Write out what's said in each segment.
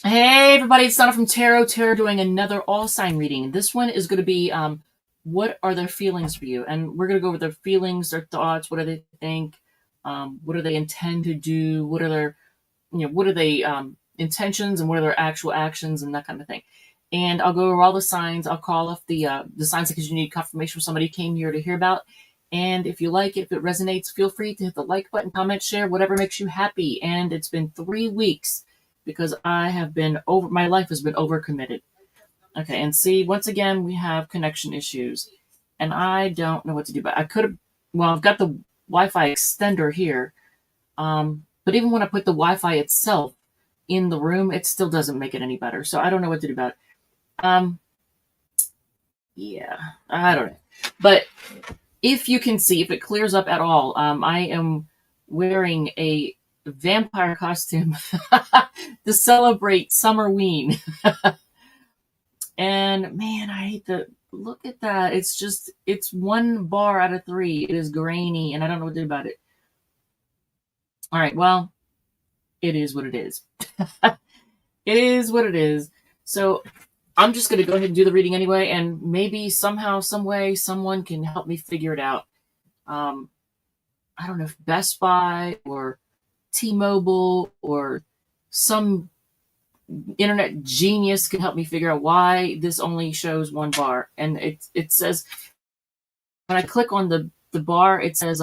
Hey everybody, it's Donna from Tarot doing another all sign reading. This one is going to be what are their feelings for you? And we're going to go over their feelings, their thoughts, what do they think, what do they intend to do, what are their what are they intentions and what are their actual actions and that kind of thing. And I'll go over all the signs. I'll call off the signs because you need confirmation from somebody who came here to hear about. And if you like it, if it resonates, feel free to hit the like button, comment, share, whatever makes you happy. And it's been 3 weeks because my life has been overcommitted. Okay, and see, once again, we have connection issues. And I don't know what to do, but I've got the Wi-Fi extender here. But even when I put the Wi-Fi itself in the room, it still doesn't make it any better. So I don't know what to do about it. Yeah, I don't know. But if you can see, if it clears up at all, I am wearing a vampire costume to celebrate Summerween. And man, I hate to look at that. It's one bar out of three. It is grainy, and I don't know what to do about it. All right, well, it is what it is. It is what it is. So I'm just going to go ahead and do the reading anyway, and maybe somehow, some way, someone can help me figure it out. I don't know if Best Buy or T-Mobile or some internet genius can help me figure out why this only shows one bar. And it says, when I click on the bar, it says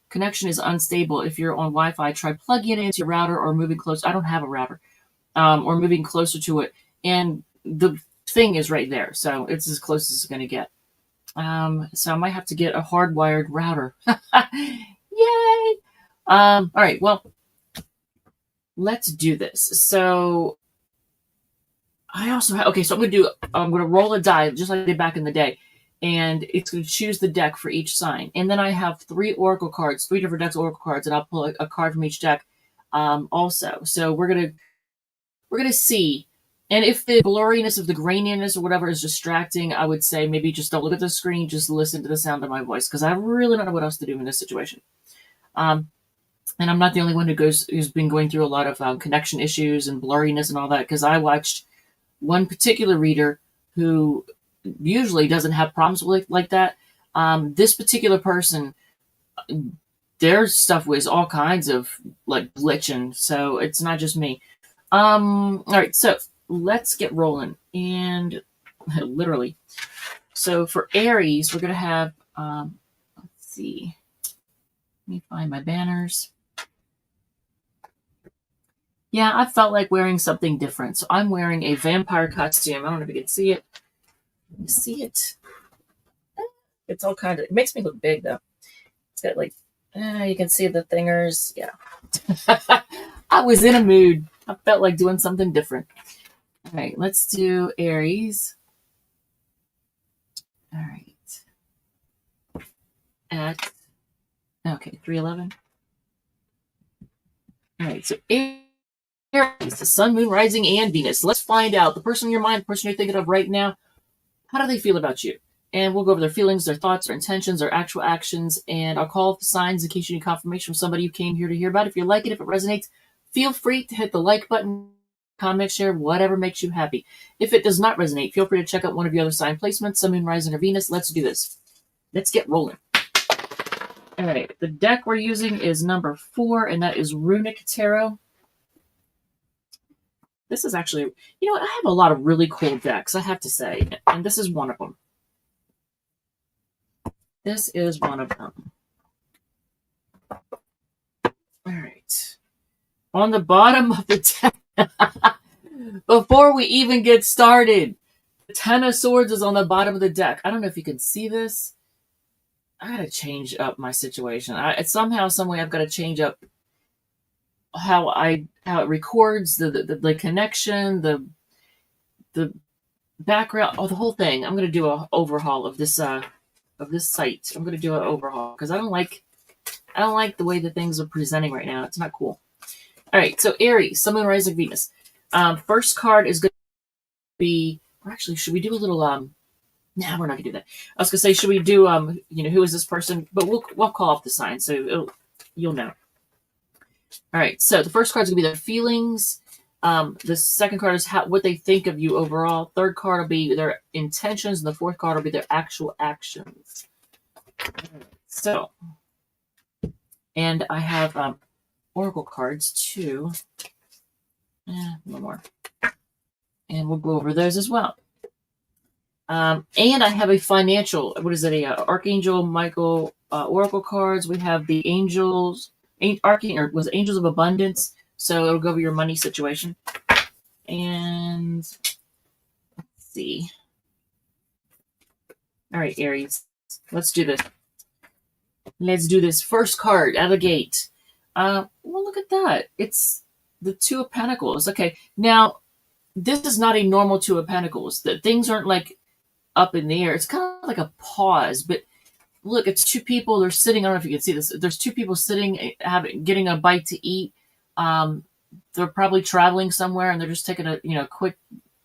connection is unstable. If you're on Wi-Fi, try plugging it into your router or moving close. I don't have a router. Or moving closer to it. And the thing is right there. So it's as close as it's going to get. So I might have to get a hardwired router. Yay! All right, well, let's do this. So I also have, okay, so I'm going to roll a die just like I did back in the day. And it's going to choose the deck for each sign. And then I have 3 oracle cards, 3 different decks of oracle cards, and I'll pull a card from each deck also. So we're going to see. And if the blurriness of the graininess or whatever is distracting, I would say maybe just don't look at the screen, just listen to the sound of my voice, because I really don't know what else to do in this situation. And I'm not the only one who's been going through a lot of connection issues and blurriness and all that, because I watched one particular reader who usually doesn't have problems with like that. This particular person, their stuff was all kinds of like glitching, so it's not just me. All right, so let's get rolling. And literally, so for Aries, we're gonna have let's see, let me find my banners. Yeah, I felt like wearing something different, so I'm wearing a vampire costume. I don't know if you can see it. You see it? It's all kind of, it makes me look big though. It's got like, you can see the thingers. Yeah. I was in a mood. I felt like doing something different. All right, let's do Aries. All right. Okay, 311. All right, so Aries, the sun, moon, rising, and Venus. Let's find out the person in your mind, the person you're thinking of right now, how do they feel about you? And we'll go over their feelings, their thoughts, their intentions, their actual actions. And I'll call up the signs in case you need confirmation from somebody who came here to hear about it. If you like it, if it resonates, feel free to hit the like button, comment, share, whatever makes you happy. If it does not resonate, feel free to check out one of the other sign placements, Sun, Moon, Rising, or Venus. Let's do this. Let's get rolling. All right, the deck we're using is number 4, and that is Runic Tarot. This is actually, I have a lot of really cool decks, I have to say, and this is one of them. This is one of them. All right. On the bottom of the deck, before we even get started, the 10 of Swords is on the bottom of the deck. I don't know if you can see this. I gotta change up my situation. Somehow, some way, I've got to change up how it records the connection, the background, the whole thing. I'm gonna do an overhaul of this site. I'm gonna do an overhaul because I don't like the way the things are presenting right now. It's not cool. All right, so Aries, Sun, Moon, Rising, Venus. First card is going to be, or actually, should we do a little nah, we're not gonna do that. I was gonna say, should we do who is this person? But we'll call off the sign, so you'll know. All right, so the first card's gonna be their feelings. The second card is what they think of you overall. Third card will be their intentions, and the fourth card will be their actual actions. So, and I have oracle cards too. One more, and we'll go over those as well. And I have a financial. What is it? Archangel Michael oracle cards. We have the angels. Archangel was Angels of Abundance. So it'll go over your money situation. And let's see. All right, Aries. Let's do this. Let's do this. First card out of the gate. Well, look at that. It's the Two of Pentacles. Okay, now this is not a normal Two of Pentacles. The things aren't like up in the air. It's kind of like a pause. But look, it's two people. They're sitting. I don't know if you can see this. There's two people sitting, getting a bite to eat. They're probably traveling somewhere, and they're just taking a quick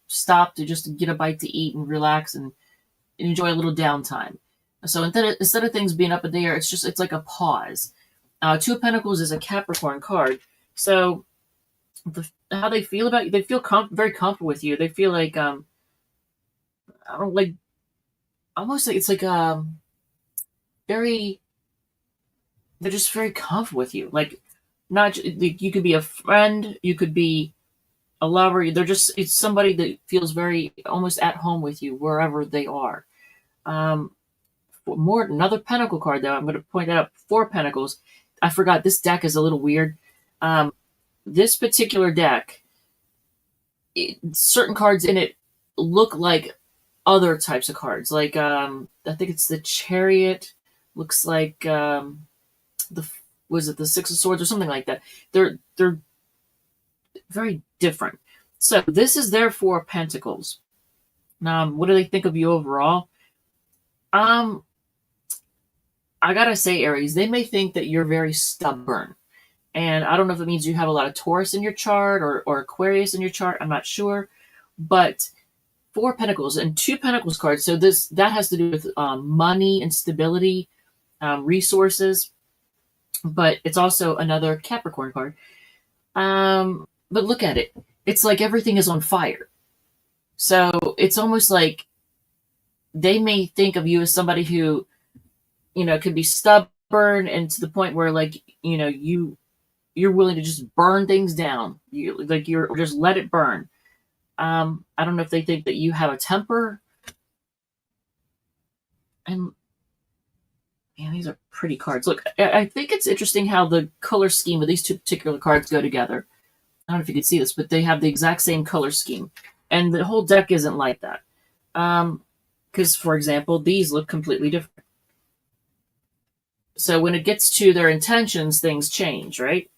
stop to just get a bite to eat and relax and enjoy a little downtime. So instead of things being up in the air, it's like a pause. Two of Pentacles is a Capricorn card. So how they feel about you, they feel very comfortable with you. They feel like I don't like almost like it's like very. They're just very comfortable with you. Like not you could be a friend, you could be a lover. It's somebody that feels very almost at home with you wherever they are. Another Pentacle card though. I'm going to point that out. Four Pentacles. I forgot this deck is a little weird. This particular deck, certain cards in it look like other types of cards. Like I think it's the Chariot. Looks like was it the Six of Swords or something like that. They're very different. So this is their Four Pentacles. What do they think of you overall? I gotta say, Aries, they may think that you're very stubborn. And I don't know if it means you have a lot of Taurus in your chart or Aquarius in your chart. I'm not sure. But Four Pentacles and Two Pentacles cards. So that has to do with money and stability, resources. But it's also another Capricorn card. But look at it. It's like everything is on fire. So it's almost like they may think of you as somebody who, could be stubborn and to the point where you're willing to just burn things down. You're just let it burn. I don't know if they think that you have a temper. And man, these are pretty cards. Look, I think it's interesting how the color scheme of these two particular cards go together. I don't know if you can see this, but they have the exact same color scheme. And the whole deck isn't like that. Because, for example, these look completely different. So when it gets to their intentions, things change, right?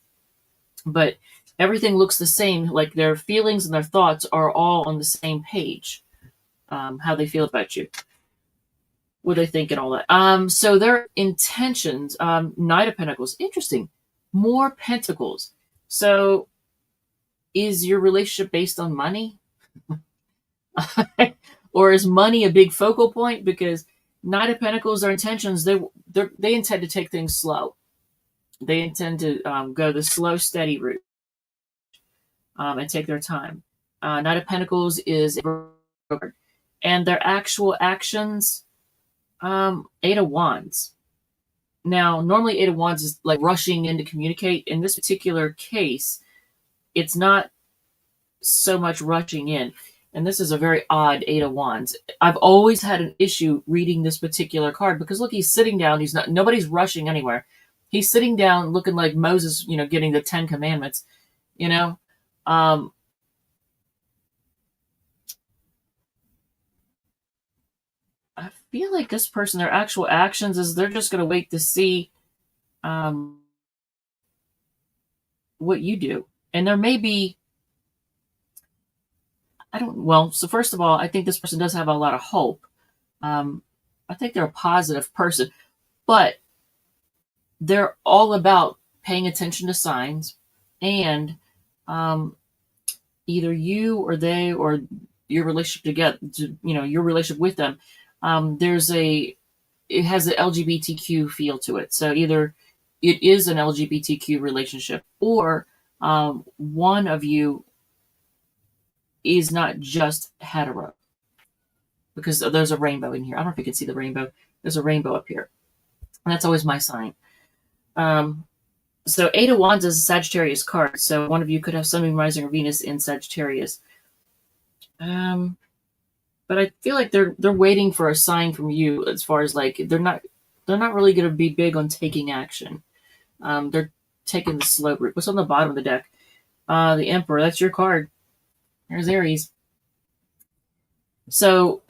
But everything looks the same. Like their feelings and their thoughts are all on the same page. How they feel about you. What they think and all that. So their intentions, Knight of Pentacles, interesting. More Pentacles. So is your relationship based on money? Or is money a big focal point? Because Knight of Pentacles, their intentions, they intend to take things slow. They intend to go the slow, steady route and take their time. Knight of Pentacles is and their actual actions, Eight of Wands. Now, normally Eight of Wands is like rushing in to communicate. In this particular case, it's not so much rushing in. And this is a very odd Eight of Wands. I've always had an issue reading this particular card because look, he's sitting down. Nobody's rushing anywhere. He's sitting down looking like Moses, getting the 10 Commandments, I feel like this person, their actual actions is they're just going to wait to see what you do. And there may be, so first of all, I think this person does have a lot of hope. I think they're a positive person, but they're all about paying attention to signs and either you or they or your relationship together, your relationship with them. It has an LGBTQ feel to it. So either it is an LGBTQ relationship or one of you is not just hetero, because there's a rainbow in here. I don't know if you can see the rainbow. There's a rainbow up here. And that's always my sign. So 8 of Wands is a Sagittarius card. So one of you could have Sun, Moon, Rising, or Venus in Sagittarius. But I feel like they're waiting for a sign from you, as far as like they're not really going to be big on taking action. They're taking the slow route. What's on the bottom of the deck? The Emperor. That's your card. There's Aries. So,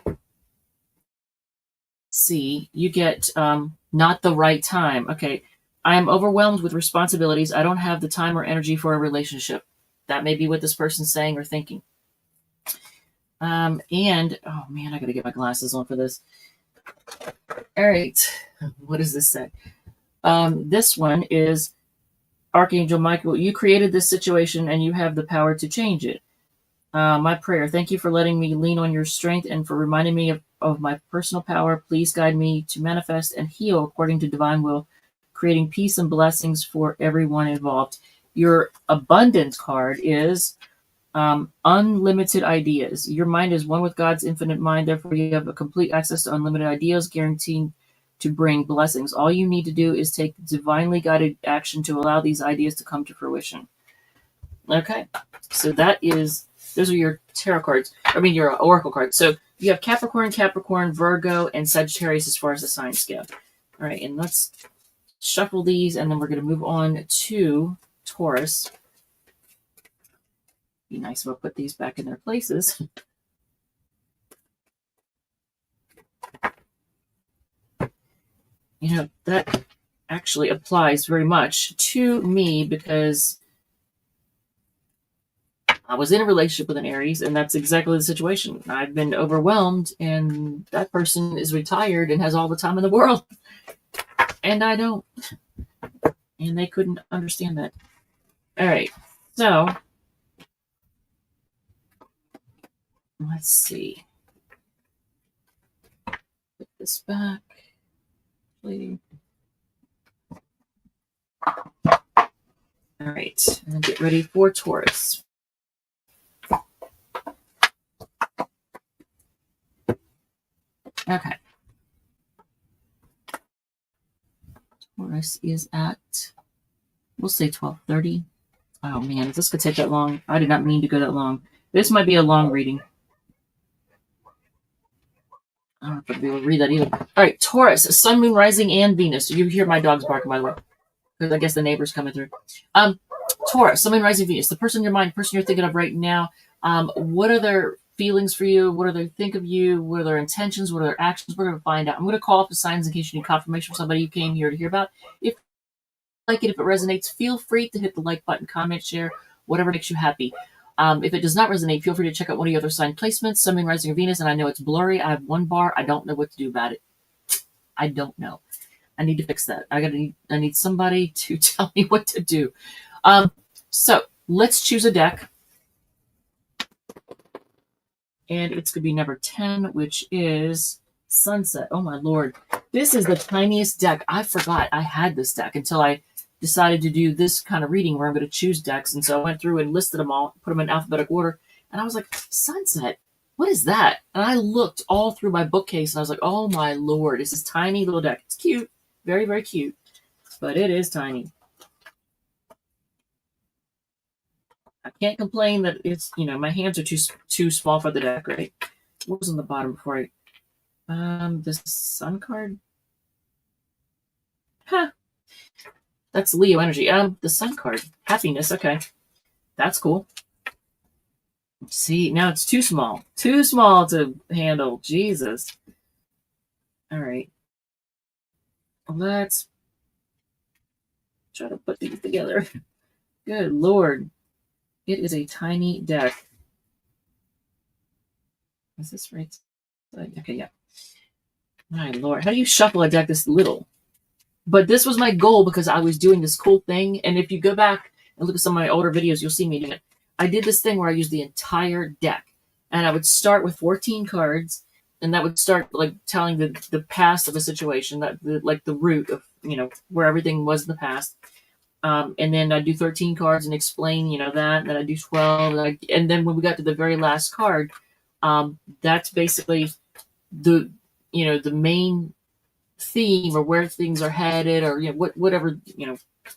see, you get not the right time. Okay, I am overwhelmed with responsibilities. I don't have the time or energy for a relationship. That may be what this person's saying or thinking. And, oh man, I gotta get my glasses on for this. All right, what does this say? This one is Archangel Michael. You created this situation and you have the power to change it. My prayer, thank you for letting me lean on your strength and for reminding me of my personal power. Please guide me to manifest and heal according to divine will, creating peace and blessings for everyone involved. Your abundance card is unlimited ideas. Your mind is one with God's infinite mind. Therefore, you have a complete access to unlimited ideas, guaranteeing to bring blessings. All you need to do is take divinely guided action to allow these ideas to come to fruition. Okay, so those are your tarot cards. I mean, your oracle cards. So you have Capricorn, Virgo, and Sagittarius as far as the sign scale. All right, and let's shuffle these, and then we're going to move on to Taurus. Be nice if I put these back in their places. You know, that actually applies very much to me because I was in a relationship with an Aries, and that's exactly the situation. I've been overwhelmed, and that person is retired and has all the time in the world. And I don't. And they couldn't understand that. All right. So, let's see. Put this back. All right. And get ready for Taurus. Okay. Taurus is at, we'll say 12:30. Oh man, if this could take that long. I did not mean to go that long. This might be a long reading. I don't know if I'll be able to read that either. All right, Taurus, Sun, Moon, Rising, and Venus. You hear my dogs barking, by the way, because I guess the neighbor's coming through. Taurus, Sun, Moon, Rising, Venus. The person in your mind, the person you're thinking of right now. What are their feelings for you? What do they think of you? What are their intentions? What are their actions? We're going to find out. I'm going to call up the signs in case you need confirmation from somebody you came here to hear about. If you like it, if it resonates, feel free to hit the like button, comment, share, whatever makes you happy. If it does not resonate, feel free to check out one of the other sign placements, Sun, Moon, Rising, or Venus, and I know it's blurry. I have one bar. I don't know what to do about it. I don't know. I need to fix that. I need somebody to tell me what to do. So let's choose a deck. And it's going to be number 10, which is Sunset. Oh, my Lord. This is the tiniest deck. I forgot I had this deck until I decided to do this kind of reading where I'm going to choose decks. And so I went through and listed them all, put them in alphabetical order. And I was like, Sunset, what is that? And I looked all through my bookcase and I was like, oh, my Lord. It's this tiny little deck. It's cute. Very, very cute. But it is tiny. I can't complain that it's, my hands are too small for the deck, right? What was on the bottom before this Sun card? Huh. That's Leo energy. The Sun card. Happiness, okay. That's cool. See, now it's too small. Too small to handle. Jesus. All right. Let's try to put these together. Good Lord. It is a tiny deck. Is this right? Okay, yeah. My Lord. How do you shuffle a deck this little? But this was my goal because I was doing this cool thing. And if you go back and look at some of my older videos, you'll see me doing it. I did this thing where I used the entire deck. And I would start with 14 cards. And that would start like telling the past of a situation, like the root of, where everything was in the past. And then I do 13 cards and explain, that. And then I do 12. And then when we got to the very last card, that's basically the, the main theme or where things are headed or, whatever,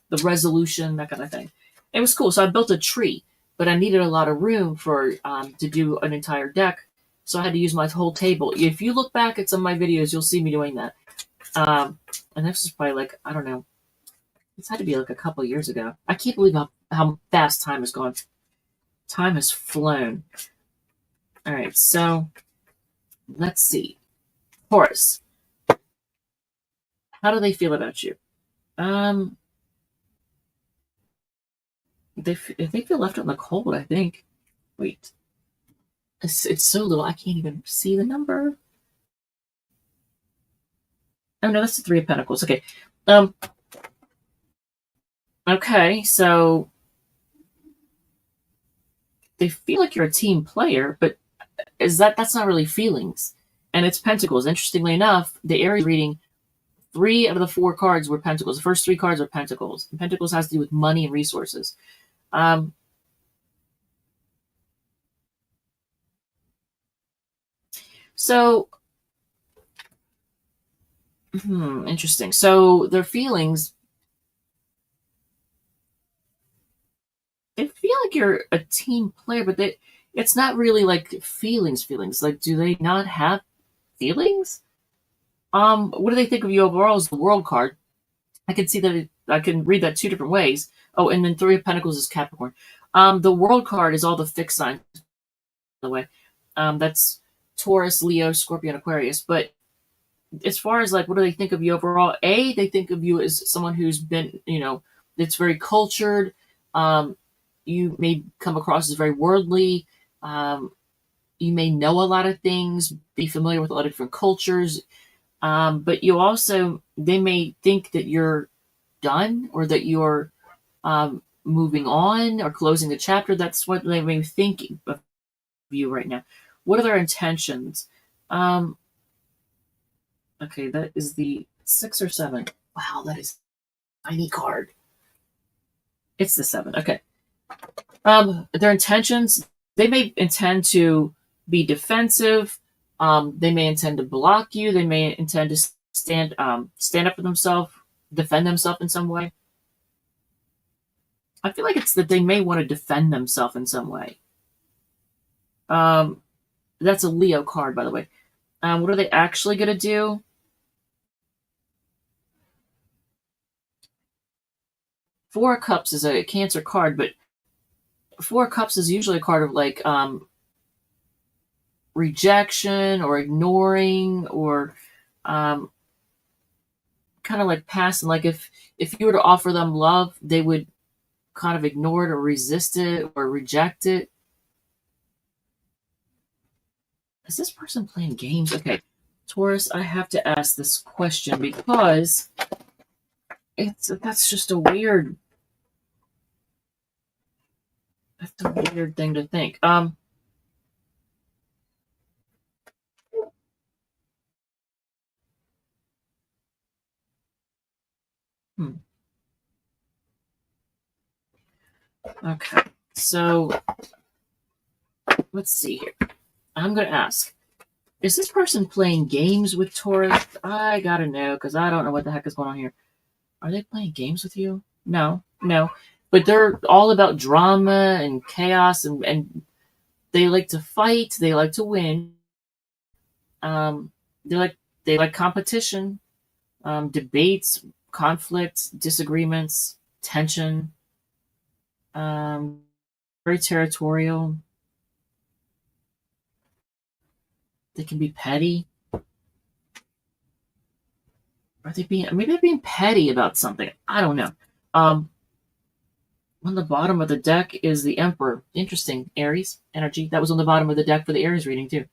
the resolution, that kind of thing. It was cool. So I built a tree, but I needed a lot of room to do an entire deck. So I had to use my whole table. If you look back at some of my videos, you'll see me doing that. And this is probably like, I don't know, it's had to be like a couple years ago. I can't believe how fast time has gone. Time has flown. All right, so let's see. Taurus. How do they feel about you? They feel left out in the cold, I think. Wait. It's so little, I can't even see the number. Oh, no, that's the Three of Pentacles. Okay. Okay, so they feel like you're a team player, but that's not really feelings. And it's Pentacles. Interestingly enough, the Aries reading, 3 out of the 4 cards were Pentacles. The first 3 cards are Pentacles. And Pentacles has to do with money and resources. So, interesting. So their feelings, they feel like you're a team player, but it's not really like feelings. Like, do they not have feelings? What do they think of you overall as the World card? I can see that I can read that 2 different ways. Oh, and then 3 of Pentacles is Capricorn. The World card is all the fixed signs, by the way. That's Taurus, Leo, Scorpio, and Aquarius. But as far as like, what do they think of you overall? They think of you as someone who's been, that's very cultured. You may come across as very worldly. You may know a lot of things, be familiar with a lot of different cultures. But they may think that you're done or that you're moving on or closing the chapter. That's what they may be thinking of you right now. What are their intentions? Okay, that is the 6 or 7. Wow, that is a tiny card. It's the 7. Okay. Their intentions, they may intend to be defensive. They may intend to block you. They may intend to stand up for themselves, defend themselves in some way. I feel like it's that they may want to defend themselves in some way. That's a Leo card, by the way. What are they actually going to do? Four of Cups is a Cancer card, but Four of Cups is usually a card of like rejection or ignoring or kind of like passing. Like if you were to offer them love, they would kind of ignore it or resist it or reject it. Is this person playing games? Okay, Taurus, I have to ask this question because that's just a weird. That's a weird thing to think. Okay, so let's see here. I'm going to ask, is this person playing games with Taurus? I got to know because I don't know what the heck is going on here. Are they playing games with you? No. But they're all about drama and chaos and they like to fight. They like to win. They like competition, debates, conflicts, disagreements, tension. Very territorial. They can be petty. Maybe they're being petty about something. I don't know. On the bottom of the deck is the Emperor. Interesting. Aries energy. That was on the bottom of the deck for the Aries reading too.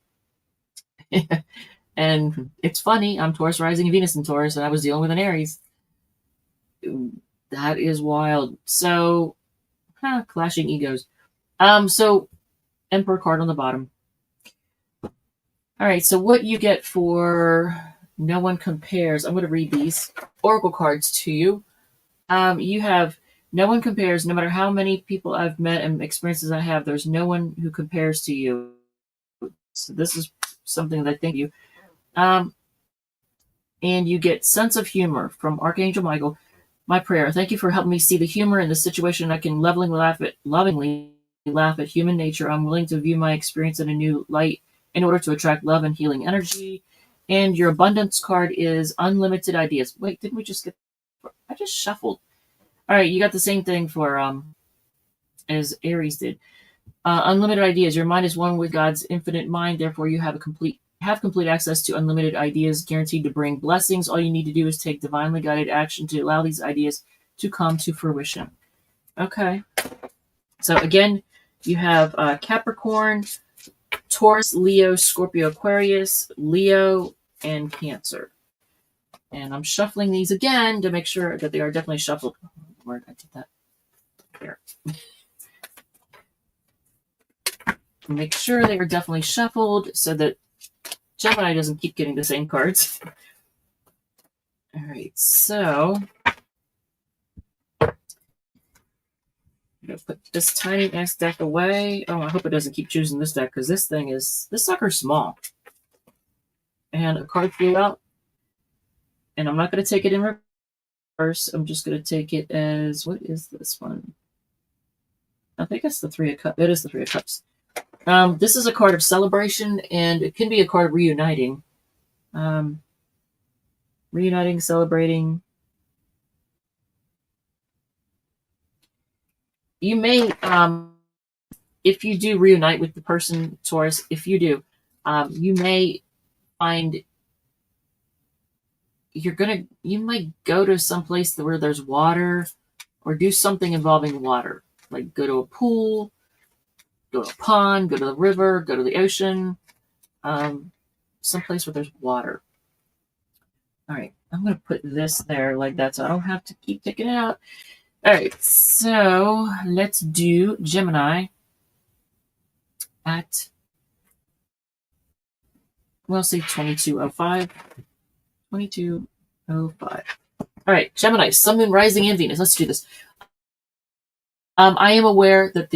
And it's funny. I'm Taurus rising and Venus in Taurus, and I was dealing with an Aries. That is wild. So, clashing egos. So Emperor card on the bottom. All right, so what you get for No One Compares, I'm going to read these Oracle cards to you. You have No one compares. No matter how many people I've met and experiences I have, there's no one who compares to you. So this is something that I think you. And you get sense of humor from Archangel Michael. My prayer. Thank you for helping me see the humor in the situation. I can lovingly laugh at human nature. I'm willing to view my experience in a new light in order to attract love and healing energy. And your abundance card is unlimited ideas. Wait, didn't we just get? I just shuffled. All right, you got the same thing for as Aries did. Unlimited ideas. Your mind is one with God's infinite mind. Therefore, you have complete access to unlimited ideas, guaranteed to bring blessings. All you need to do is take divinely guided action to allow these ideas to come to fruition. Okay. So again, you have Capricorn, Taurus, Leo, Scorpio, Aquarius, Leo, and Cancer. And I'm shuffling these again to make sure that they are definitely shuffled. Where did I did that? There. Make sure they are definitely shuffled so that Gemini doesn't keep getting the same cards. All right, so I'm going to put this tiny ass deck away. Oh, I hope it doesn't keep choosing this deck because this sucker's small. And a card flew out. And I'm not going to take it in reverse. I'm just going to take it as, what is this one? I think it's the Three of Cups. It is the Three of Cups. This is a card of celebration, and it can be a card of reuniting. Reuniting, celebrating. You may, if you do reunite with the person, Taurus, if you do, you may find you might go to some place where there's water or do something involving water, like go to a pool, go to a pond, go to the river, go to the ocean, someplace where there's water. All right, I'm going to put this there like that so I don't have to keep taking it out. All right, so let's do Gemini at, we'll say 2205. 2205. All right, Gemini, Sun, Moon, Rising, and Venus. Let's do this. I am aware that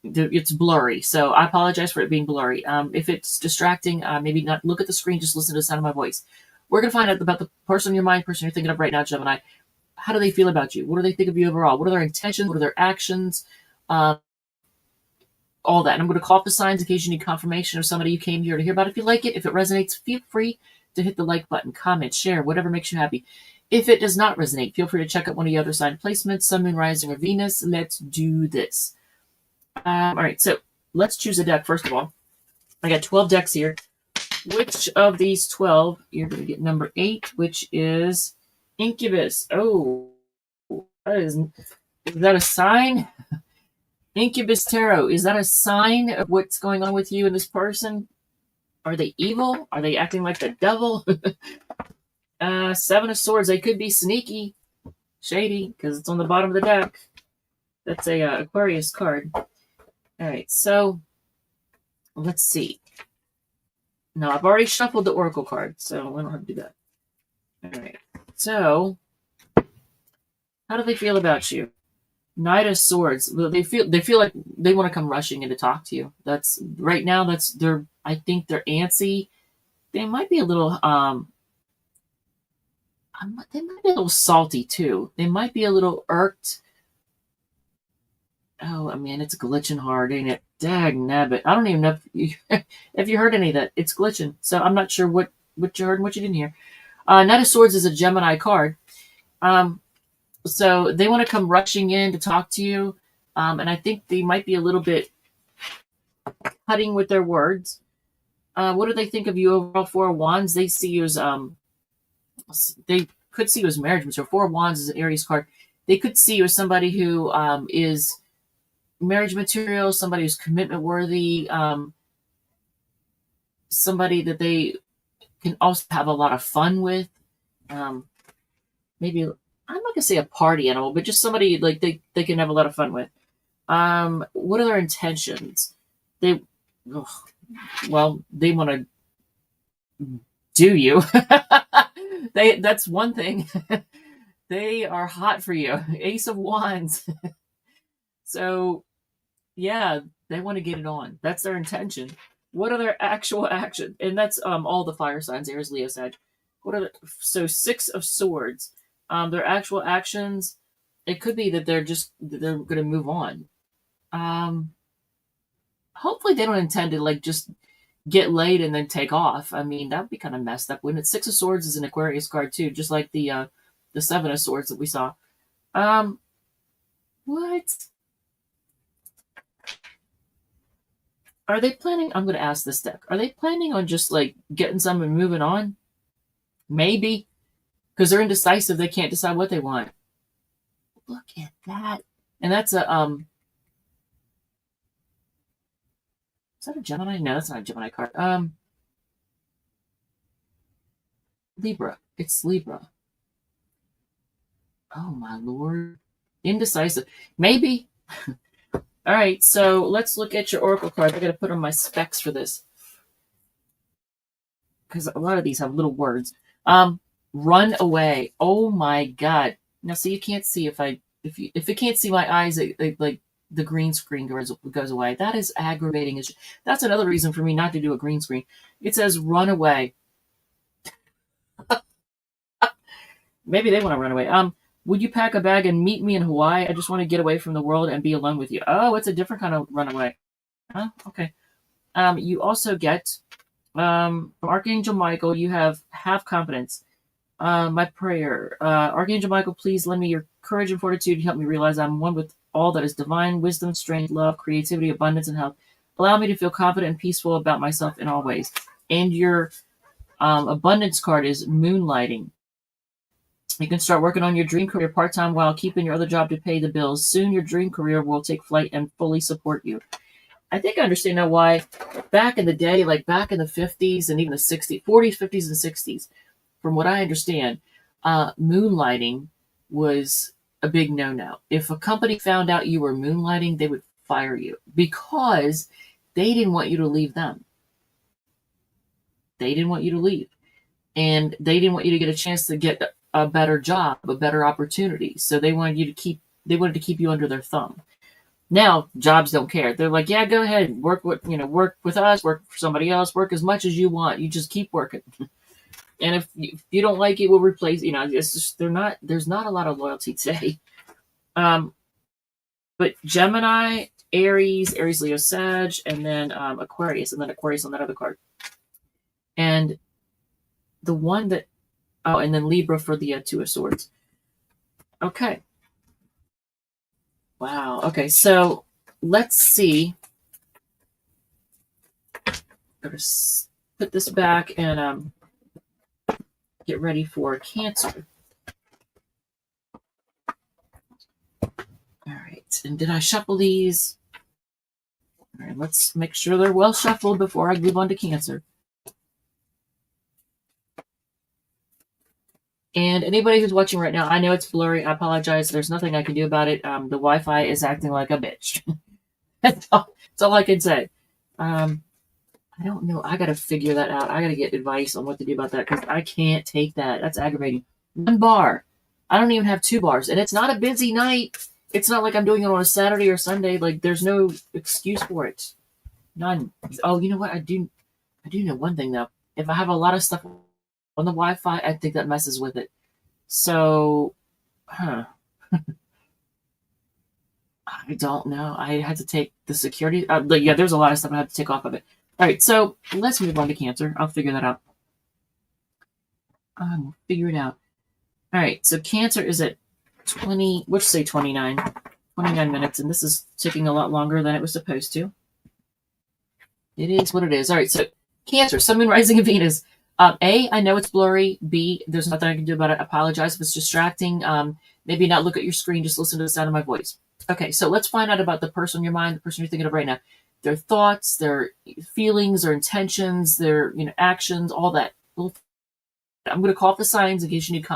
it's blurry, so I apologize for it being blurry. If it's distracting, maybe not look at the screen, just listen to the sound of my voice. We're going to find out about the person in your mind, person you're thinking of right now, Gemini. How do they feel about you? What do they think of you overall? What are their intentions? What are their actions? All that. And I'm going to call up the signs in case you need confirmation of somebody you came here to hear about. If you like it, if it resonates, feel free to hit the like button, comment, share, whatever makes you happy. If it does not resonate, feel free to check out one of the other sign placements, Sun, Moon, Rising, or Venus. Let's do this. All right, so let's choose a deck first of all. I got 12 decks here. Which of these 12, you're going to get number 8, which is Incubus. Oh, is that a sign? Incubus Tarot, is that a sign of what's going on with you and this person? Are they evil? Are they acting like the devil? Seven of Swords, they could be sneaky, shady, because it's on the bottom of the deck. That's a Aquarius card. All right, so let's see. No, I've already shuffled the Oracle card, so we don't have to do that. All right, so how do they feel about you? Knight of Swords. They feel like they want to come rushing in to talk to you. That's right now. I think they're antsy. They might be a little they might be a little salty too. They might be a little irked. Oh man, it's glitching hard, ain't it? Dagnabbit. I don't even know if you heard any of that. It's glitching. So I'm not sure what you heard and what you didn't hear. Knight of Swords is a Gemini card. So they want to come rushing in to talk to you. And I think they might be a little bit cutting with their words. What do they think of you overall? Four of Wands, they see you as, they could see you as marriage material. Four of Wands is an Aries card. They could see you as somebody who is marriage material, somebody who's commitment worthy, somebody that they can also have a lot of fun with. Maybe, I'm not going to say a party animal, but just somebody like they can have a lot of fun with. What are their intentions? They want to do you. That's one thing. They are hot for you. Ace of Wands. So, yeah, they want to get it on. That's their intention. What are their actual action? And that's all the fire signs, Aries, Leo, Sag. What are so Six of Swords. Their actual actions, it could be that they're going to move on. Hopefully they don't intend to like just get laid and then take off. I mean, that would be kind of messed up. When it's Six of Swords is an Aquarius card too, just like the Seven of Swords that we saw. What? Are they planning? I'm going to ask this deck. Are they planning on just like getting some and moving on? Maybe. Because they're indecisive. They can't decide what they want. Look at that. And that's a, is that a Gemini? No, that's not a Gemini card. Libra. It's Libra. Oh my Lord. Indecisive. Maybe. All right, so let's look at your oracle cards. I got to put on my specs for this because a lot of these have little words. Run away. Oh my God. Now, so you can't see if it can't see my eyes, like the green screen goes away. That is aggravating. That's another reason for me not to do a green screen. It says run away. Maybe they want to run away. Would you pack a bag and meet me in Hawaii? I just want to get away from the world and be alone with you. Oh, it's a different kind of runaway. Huh? Okay. You also get from Archangel Michael, you have confidence. My prayer. Archangel Michael, please lend me your courage and fortitude to help me realize I'm one with all that is divine, wisdom, strength, love, creativity, abundance, and health. Allow me to feel confident and peaceful about myself in all ways. And your abundance card is moonlighting. You can start working on your dream career part-time while keeping your other job to pay the bills. Soon your dream career will take flight and fully support you. I think I understand now why back in the day, like back in the 50s and even the 60s, 40s, 50s, and 60s, from what I understand, moonlighting was a big no-no. If a company found out you were moonlighting, they would fire you because they didn't want you to leave them. They didn't want you to leave. And they didn't want you to get a chance to get a better job, a better opportunity. So they wanted to keep you under their thumb. Now jobs don't care. They're like, yeah, go ahead, work with us, work for somebody else, work as much as you want. You just keep working. And if you don't like it, we'll replace. It's just there's not a lot of loyalty today. But Gemini, Aries, Leo, Sag, and then Aquarius, and then Aquarius on that other card. And the one that and then Libra for the Two of Swords. Okay. Wow. Okay, so let's see. I'm going to put this back and get ready for Cancer. All right. And did I shuffle these? All right, let's make sure they're well shuffled before I move on to Cancer. And anybody who's watching right now, I know it's blurry. I apologize. There's nothing I can do about it. The Wi-Fi is acting like a bitch. That's all I can say. I don't know. I got to figure that out. I got to get advice on what to do about that because I can't take that. That's aggravating. One bar. I don't even have 2 bars. And it's not a busy night. It's not like I'm doing it on a Saturday or Sunday. Like, there's no excuse for it. None. Oh, you know what? I do know one thing, though. If I have a lot of stuff on the Wi-Fi, I think that messes with it. So, I don't know. I had to take the security. Yeah, there's a lot of stuff I had to take off of it. All right, so let's move on to Cancer. I'll figure that out. We'll figure it out. All right, so Cancer is at 20, let's say 29 minutes, and this is taking a lot longer than it was supposed to. It is what it is. All right, so Cancer, Sun, Moon, Rising, and Venus. A, I know it's blurry. B, there's nothing I can do about it. I apologize if it's distracting. Maybe not look at your screen. Just listen to the sound of my voice. Okay, so let's find out about the person in your mind, the person you're thinking of right now. Their thoughts, their feelings, their intentions, their actions, all that. I'm going to call up the signs in case you need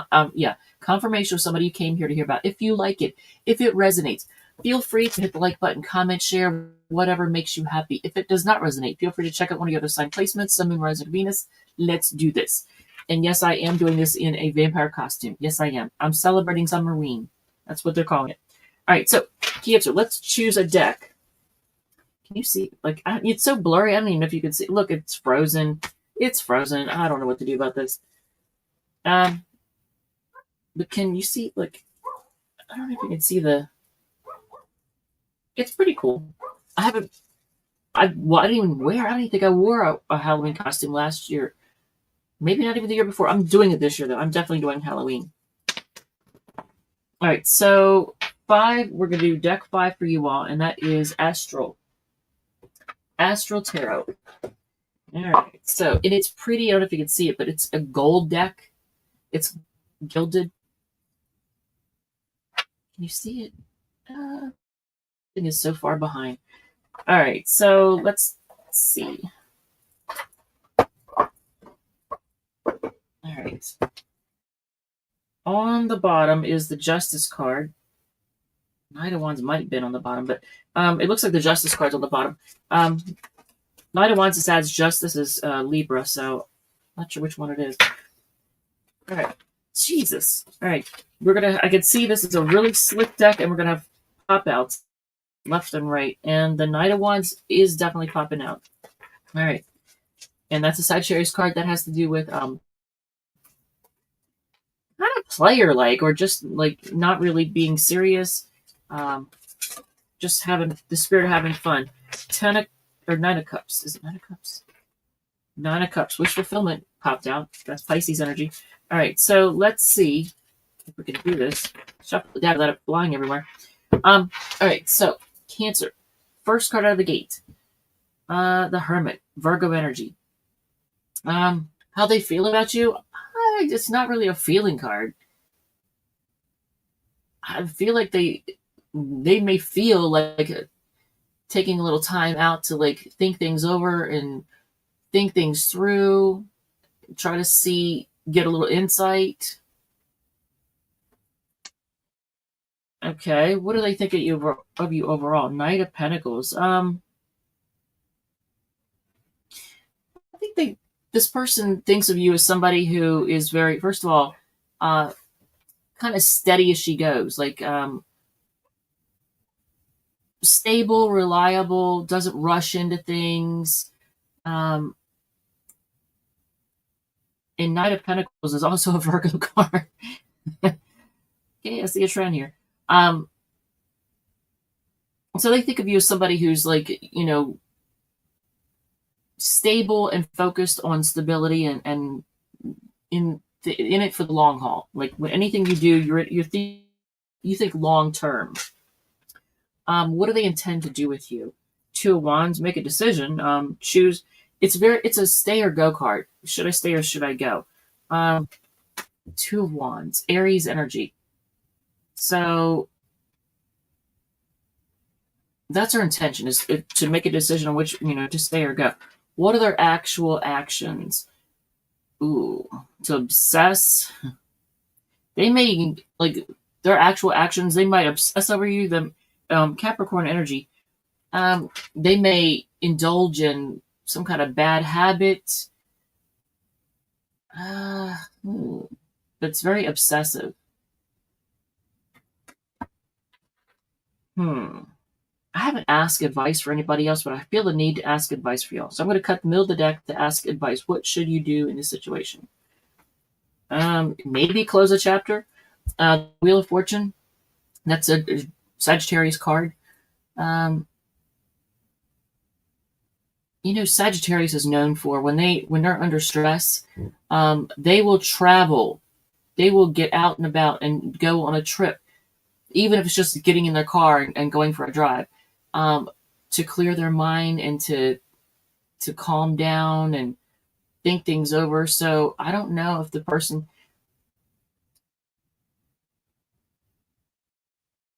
confirmation of somebody you came here to hear about. If you like it, if it resonates, feel free to hit the like button, comment, share, whatever makes you happy. If it does not resonate, feel free to check out one of your other sign placements, Sun, Moon, Rising, Venus. Let's do this. And yes, I am doing this in a vampire costume. Yes, I am. I'm celebrating Summerween. That's what they're calling it. All right, so Cancer, let's choose a deck. Can you see? Like, it's so blurry. I don't even know if you can see. Look, it's frozen. It's frozen. I don't know what to do about this. But can you see? Like, I don't know if you can see the. It's pretty cool. I haven't. I didn't even wear. I don't even think I wore a Halloween costume last year. Maybe not even the year before. I'm doing it this year though. I'm definitely doing Halloween. All right, so 5. We're gonna do deck 5 for you all, and that is Astral Tarot. All right, so and it's pretty. I don't know if you can see it, but it's a gold deck. It's gilded. Can you see it? Thing is so far behind. All right, so let's see. All right. On the bottom is the Justice card. Knight of Wands might have been on the bottom, but it looks like the Justice card's on the bottom. Knight of Wands adds Justice is Libra, so I'm not sure which one it is. All right. Jesus. All right. I can see this is a really slick deck, and we're going to have pop-outs left and right. And the Knight of Wands is definitely popping out. All right. And that's a Sagittarius card that has to do with kind of player-like, or just like not really being serious. Just having the spirit of having fun. 9 of Cups. Is it 9 of Cups? 9 of Cups. Wish fulfillment popped out. That's Pisces energy. All right, so let's see if we can do this. Shuffle it down, let it flying everywhere. All right, so Cancer. First card out of the gate. The Hermit. Virgo energy. How they feel about you? It's not really a feeling card. I feel like they may feel like taking a little time out to like think things over and think things through, try to get a little insight. Okay, what do they think of you overall? Knight of Pentacles. I think this person thinks of you as somebody who is very, first of all, kind of steady as she goes, like stable, reliable, doesn't rush into things. And Knight of Pentacles is also a Virgo card. Okay, I see a trend here. So they think of you as somebody who's like, stable and focused on stability and in it for the long haul. Like when anything you do, you think long term. What do they intend to do with you? 2 of Wands, make a decision. Choose. It's a stay or go card. Should I stay or should I go? 2 of Wands, Aries energy. So that's her intention, is to make a decision on which, to stay or go. What are their actual actions? Ooh, to obsess. They may, like, their actual actions, they might obsess over you. Capricorn energy. They may indulge in some kind of bad habit. That's very obsessive. I haven't asked advice for anybody else, but I feel the need to ask advice for y'all. So I'm going to cut the middle of the deck to ask advice. What should you do in this situation? Maybe close a chapter. Wheel of Fortune. That's a Sagittarius card. Sagittarius is known for when they're under stress, they will travel. They will get out and about and go on a trip, even if it's just getting in their car and going for a drive, to clear their mind and to calm down and think things over. So I don't know if the person,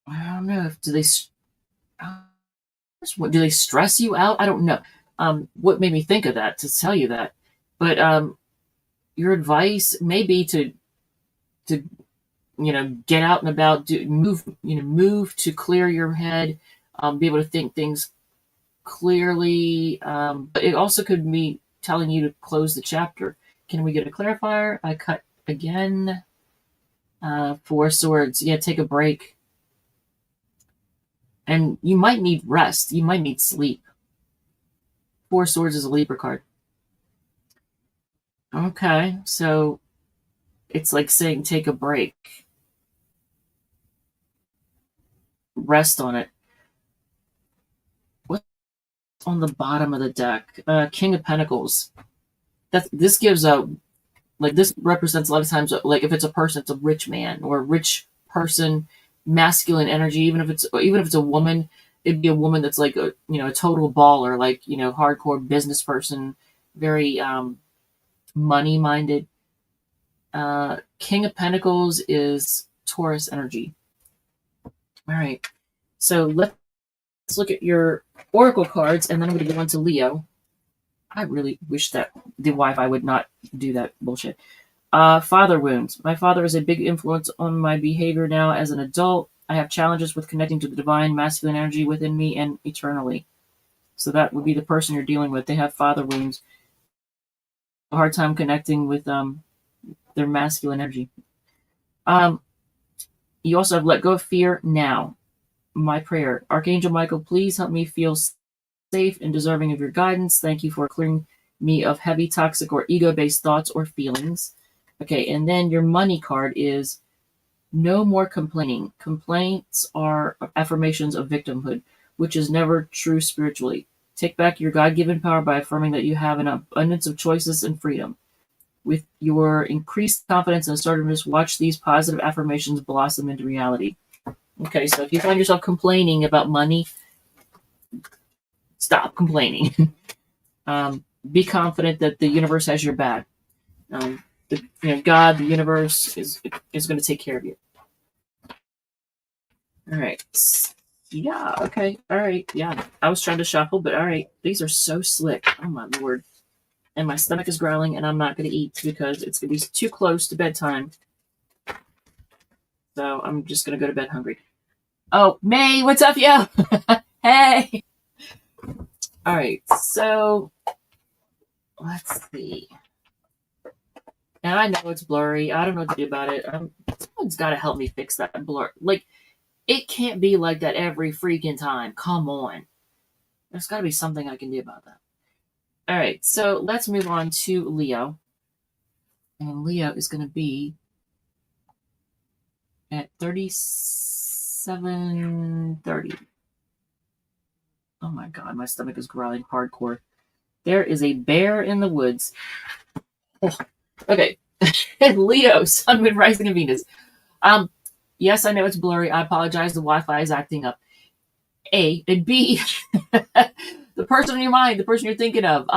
I don't know if do they stress you out? I don't know. What made me think of that to tell you that, but your advice may be to get out and about, move to clear your head, be able to think things clearly. But it also could be telling you to close the chapter. Can we get a clarifier? I cut again. 4 swords. Yeah, take a break. And you might need rest. You might need sleep. 4 swords is a Libra card. Okay, so it's like saying take a break. Rest on it. What's on the bottom of the deck? King of Pentacles. This gives a, like, this represents a lot of times, like, if it's a person, it's a rich man or a rich person, masculine energy. Even if it's a woman, it'd be a woman that's like a, a total baller, like, hardcore business person, very money minded. King of Pentacles is Taurus energy. All right, so let's look at your oracle cards, and then I'm going to go on to Leo. I really wish that the Wi-Fi would not do that bullshit. Father wounds. My father is a big influence on my behavior now as an adult. I have challenges with connecting to the divine masculine energy within me and eternally. So that would be the person you're dealing with. They have father wounds. A hard time connecting with their masculine energy. You also have let go of fear now. My prayer. Archangel Michael, please help me feel safe and deserving of your guidance. Thank you for clearing me of heavy, toxic, or ego-based thoughts or feelings. Okay, and then your money card is no more complaining. Complaints are affirmations of victimhood, which is never true spiritually. Take back your God-given power by affirming that you have an abundance of choices and freedom. With your increased confidence and assertiveness, watch these positive affirmations blossom into reality. Okay, so if you find yourself complaining about money, stop complaining. Be confident that the universe has your back. God, the universe is going to take care of you. All right. Yeah. Okay. All right. Yeah. I was trying to shuffle, but all right. These are so slick. Oh my Lord. And my stomach is growling, and I'm not going to eat because it's going to be too close to bedtime. So I'm just going to go to bed hungry. Oh, May, what's up, yo? Hey. All right. So let's see. And I know it's blurry. I don't know what to do about it. Someone's got to help me fix that blur. Like, it can't be like that every freaking time. Come on. There's got to be something I can do about that. All right, so let's move on to Leo. And Leo is going to be at 3730. Oh my God, my stomach is growling hardcore. There is a bear in the woods. Oh, okay. Leo, Sun, Moon, Rising, and Venus. Yes, I know it's blurry. I apologize. The Wi-Fi is acting up. A and B, the person in your mind, the person you're thinking of.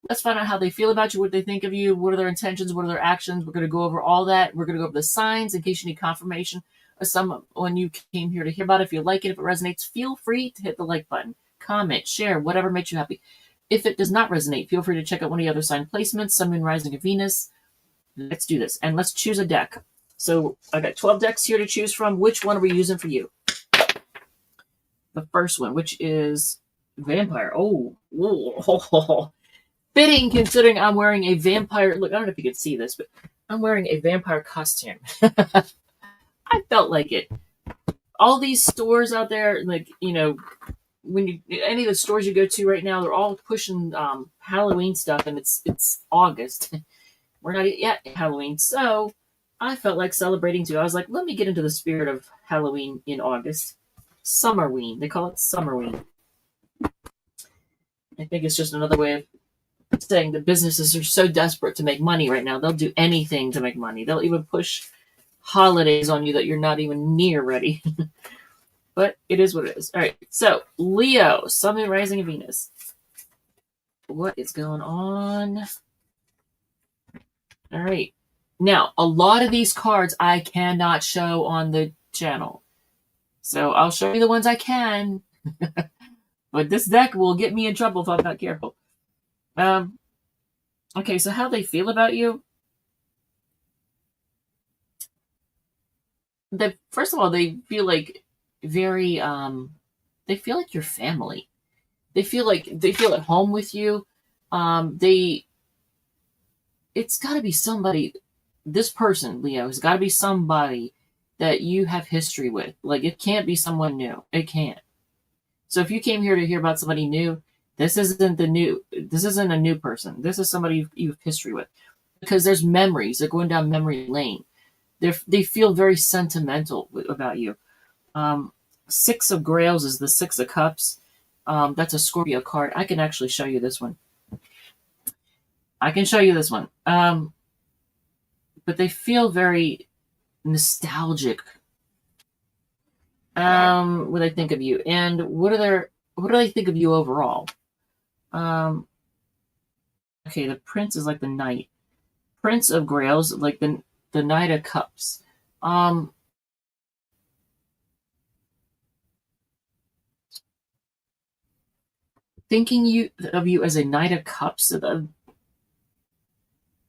Let's find out how they feel about you, what they think of you, what are their intentions, what are their actions. We're going to go over all that. We're going to go over the signs in case you need confirmation of someone you came here to hear about. If you like it, if it resonates, feel free to hit the like button, comment, share, whatever makes you happy. If it does not resonate, feel free to check out one of the other sign placements, Sun, Moon, Rising, and Venus. Let's do this. And let's choose a deck. So I got 12 decks here to choose from. Which one are we using for you? The first one, which is Vampire. Oh, fitting considering I'm wearing a vampire. Look, I don't know if you can see this, but I'm wearing a vampire costume. I felt like it. All these stores out there, like, when you any of the stores you go to right now, they're all pushing Halloween stuff, and it's August. We're not yet Halloween, so I felt like celebrating too. I was like, let me get into the spirit of Halloween in August. Summerween. They call it Summerween. I think it's just another way of saying that businesses are so desperate to make money right now. They'll do anything to make money. They'll even push holidays on you that you're not even near ready. But it is what it is. All right. So, Leo, Sun, Moon, Rising, and Venus. What is going on? All right. Now, a lot of these cards I cannot show on the channel. So I'll show you the ones I can. But this deck will get me in trouble if I'm not careful. Okay, so how they feel about you. First of all, they feel like very they feel like your family. They feel at home with you. They it's got to be somebody. This person, Leo, has got to be somebody that you have history with. Like, it can't be someone new. It can't. So if you came here to hear about somebody new, this isn't a new person. This is somebody you have history with, because there's memories. They're going down memory lane. They feel very sentimental about you. Six of Grails is the Six of Cups. That's a Scorpio card. I can actually show you this one. I can show you this one. But they feel very nostalgic when they think of you. And what do they think of you overall? Okay, the Prince is like the Knight. Prince of Grails, like the Knight of Cups. Thinking of you as a Knight of Cups.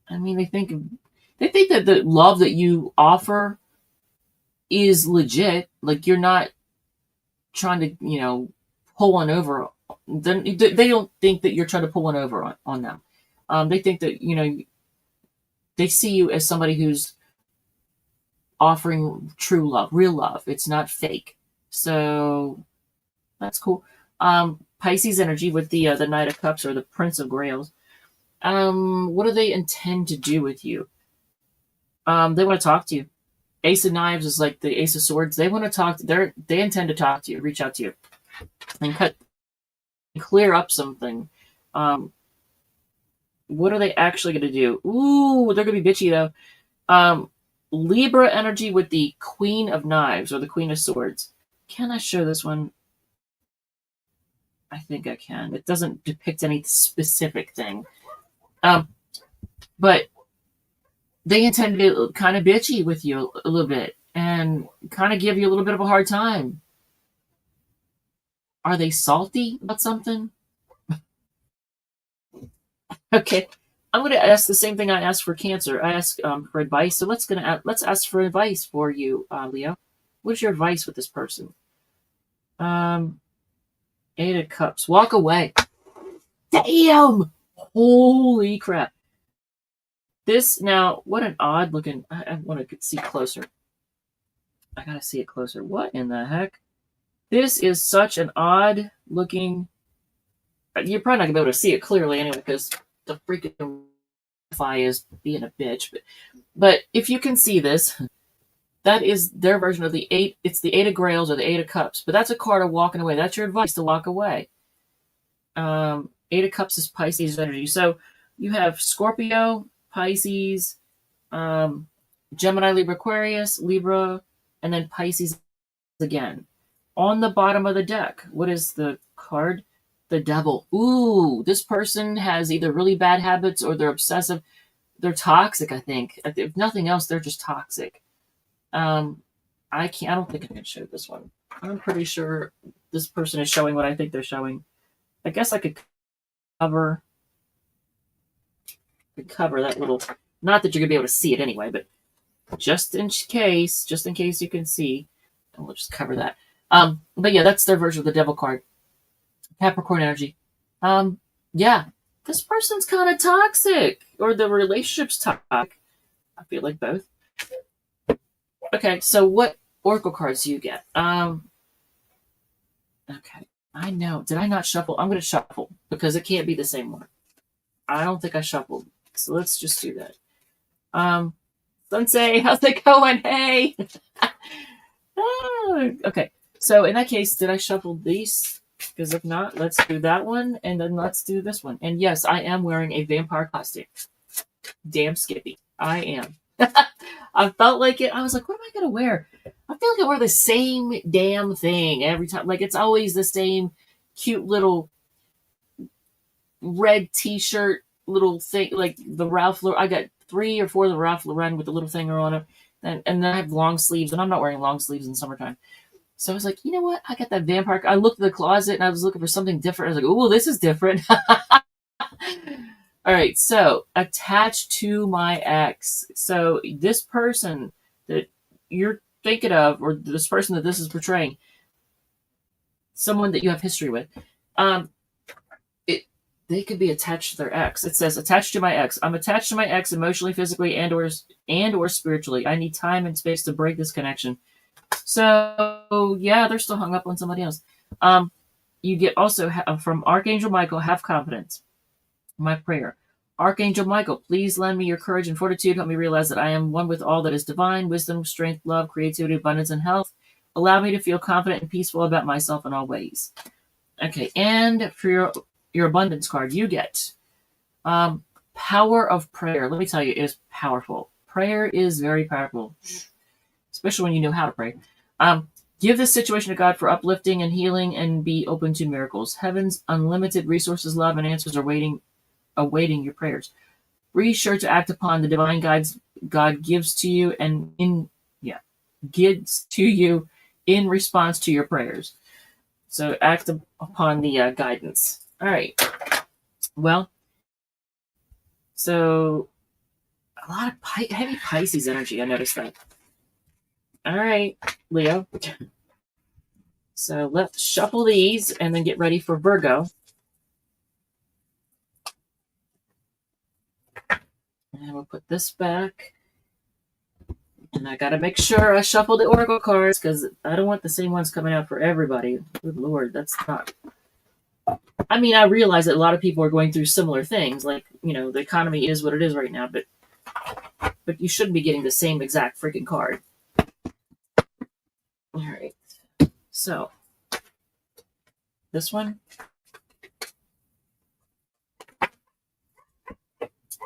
I mean, they think that the love that you offer is legit. Like, you're not trying to, pull one over. They don't think that you're trying to pull one over on them. They think that, they see you as somebody who's offering true love, real love. It's not fake. So that's cool. Pisces energy with the Knight of Cups or the Prince of Grails. What do they intend to do with you? They want to talk to you. Ace of Knives is like the Ace of Swords. They want to talk. They intend to talk to you, reach out to you, and clear up something. What are they actually going to do? Ooh, they're going to be bitchy though. Libra energy with the Queen of Knives or the Queen of Swords. Can I show this one? I think I can. It doesn't depict any specific thing. But they intend to be kind of bitchy with you a little bit and kind of give you a little bit of a hard time. Are they salty about something? Okay. I'm going to ask the same thing I asked for Cancer. I asked for advice. So let's ask for advice for you, Leo. What is your advice with this person? Eight of Cups. Walk away. Damn! Holy crap. This, now, what an odd looking... I want to see closer. I gotta see it closer. What in the heck? This is such an odd looking... You're probably not going to be able to see it clearly anyway, because the freaking Wi-Fi is being a bitch. But if you can see this, that is their version of the eight. It's the Eight of Grails or the Eight of Cups. But that's a card of walking away. That's your advice, to walk away. Eight of Cups is Pisces energy. So you have Scorpio, Pisces, Gemini, Libra, Aquarius, Libra, and then Pisces again. On the bottom of the deck, what is the card? The Devil. Ooh, this person has either really bad habits or they're obsessive. They're toxic, I think. If nothing else, they're just toxic. I don't think I can show this one. I'm pretty sure this person is showing what I think they're showing. I guess I could cover that little, not that you're gonna be able to see it anyway, but just in case you can see, and we'll just cover that. But yeah, that's their version of the Devil card. Capricorn energy. Yeah, this person's kind of toxic, or the relationship's toxic. I feel like both. Okay, so what oracle cards do you get? Okay, I know. Did I not shuffle? I'm going to shuffle because it can't be the same one. I don't think I shuffled, so let's just do that. Sensei, how's it going? Hey. Okay, so in that case, did I shuffle these? Because if not, let's do that one, and then let's do this one. And yes, I am wearing a vampire costume. Damn Skippy. I am. I felt like it. I was like, what am I going to wear? I feel like I wear the same damn thing every time. Like, it's always the same cute little red t-shirt little thing. Like the Ralph Lauren. I got 3 or 4 of the Ralph Lauren with the little thing on it. And then I have long sleeves, and I'm not wearing long sleeves in summertime. So I was like, you know what? I got that vampire. I looked at the closet and I was looking for something different. I was like, oh, this is different. All right. So attached to my ex. So this person that you're thinking of, or this person that this is portraying, someone that you have history with, they could be attached to their ex. It says, attached to my ex. I'm attached to my ex emotionally, physically, and or spiritually. I need time and space to break this connection. So yeah, they're still hung up on somebody else. You get also from Archangel Michael, have confidence. My prayer. Archangel Michael, please lend me your courage and fortitude. Help me realize that I am one with all that is divine, wisdom, strength, love, creativity, abundance, and health. Allow me to feel confident and peaceful about myself in all ways. Okay, and for your abundance card, you get power of prayer. Let me tell you, it is powerful. Prayer is very powerful, especially when you know how to pray. Give this situation to God for uplifting and healing, and be open to miracles. Heaven's unlimited resources, love, and answers are awaiting your prayers. Be sure to act upon the divine guides God gives to you gives to you in response to your prayers. So act upon the guidance. All right. Well, so a lot of heavy Pisces energy. I noticed that. All right, Leo. So let's shuffle these and then get ready for Virgo. And we'll put this back. And I got to make sure I shuffle the Oracle cards because I don't want the same ones coming out for everybody. Good Lord, that's not... I mean, I realize that a lot of people are going through similar things. Like, the economy is what it is right now. But you shouldn't be getting the same exact freaking card. All right. So, this one.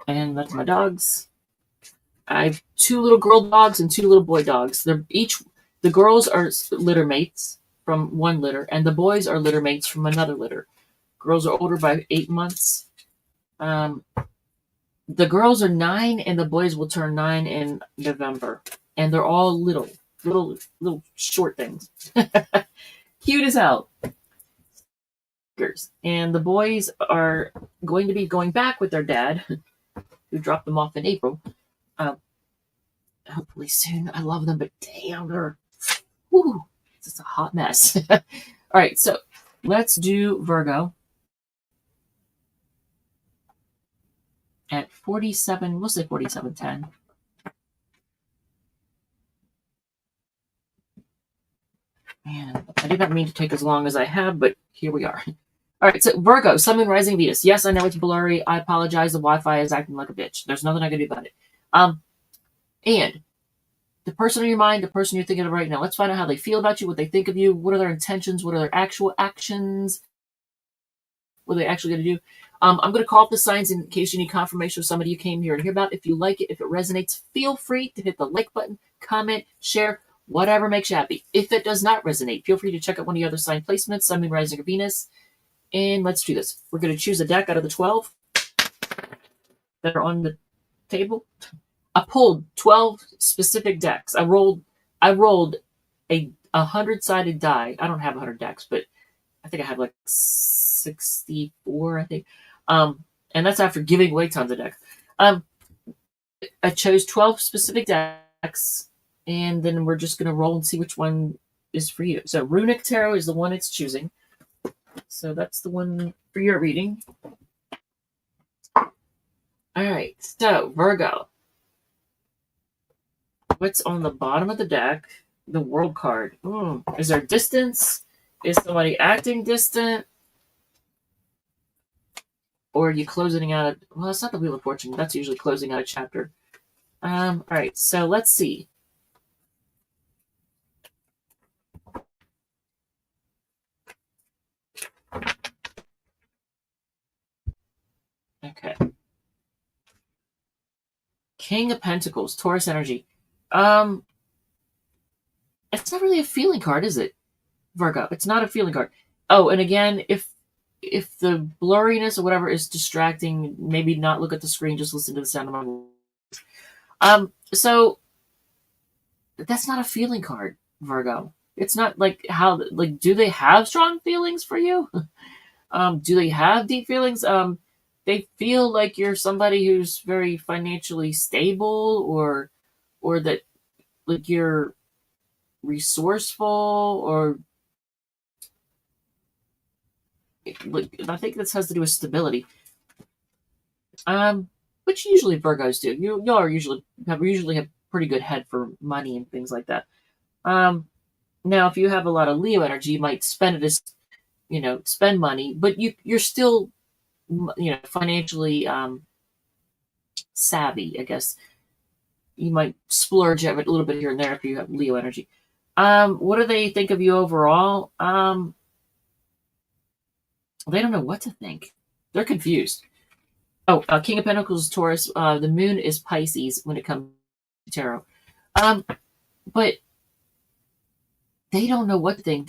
And that's my dogs. I have 2 little girl dogs and 2 little boy dogs. The girls are litter mates from one litter, and the boys are litter mates from another litter. Girls are older by 8 months. The girls are 9, and the boys will turn 9 in November. And they're all little short things. Cute as hell. And the boys are going to be going back with their dad, who dropped them off in April. Hopefully soon. I love them, but damn, it's a hot mess. All right, so let's do Virgo at 47. We'll say 4710. Man, I did not mean to take as long as I have, but here we are. All right, so Virgo, Sun, Moon, Rising, Venus. Yes, I know it's blurry. I apologize. The Wi-Fi is acting like a bitch. There's nothing I can do about it. And the person on your mind, the person you're thinking of right now, let's find out how they feel about you, what they think of you, what are their intentions, what are their actual actions, what are they actually going to do. I'm going to call up the signs in case you need confirmation of somebody you came here to hear about. If you like it, if it resonates, feel free to hit the like button, comment, share, whatever makes you happy. If it does not resonate, feel free to check out one of the other sign placements, Sun, Moon, Rising, or Venus. And let's do this. We're going to choose a deck out of the 12 that are on the table. I pulled 12 specific decks. I rolled a 100-sided die. I don't have 100 decks, but I think I have like 64, I think. And that's after giving away tons of decks. I chose 12 specific decks, and then we're just going to roll and see which one is for you. So Runic Tarot is the one it's choosing. So that's the one for your reading. All right, so Virgo. What's on the bottom of the deck? The World card. Is there distance? Is somebody acting distant? Or are you closing out? Well, it's not the Wheel of Fortune. That's usually closing out a chapter. All right, so let's see. Okay. King of Pentacles, Taurus energy. It's not really a feeling card, is it, Virgo? It's not a feeling card. Oh, and again, if the blurriness or whatever is distracting, maybe not look at the screen, just listen to the sound of my voice. So that's not a feeling card, Virgo. It's not like do they have strong feelings for you? Do they have deep feelings? They feel like you're somebody who's very financially stable, or that like you're resourceful, or like I think this has to do with stability. Which usually Virgos do. Y'all are usually have pretty good head for money and things like that. Now, if you have a lot of Leo energy, you might spend it as, spend money, but you're still, financially savvy, I guess. You might splurge a little bit here and there if you have Leo energy. What do they think of you overall? They don't know what to think. They're confused. Oh, King of Pentacles, Taurus. The moon is Pisces when it comes to tarot. But they don't know what to think.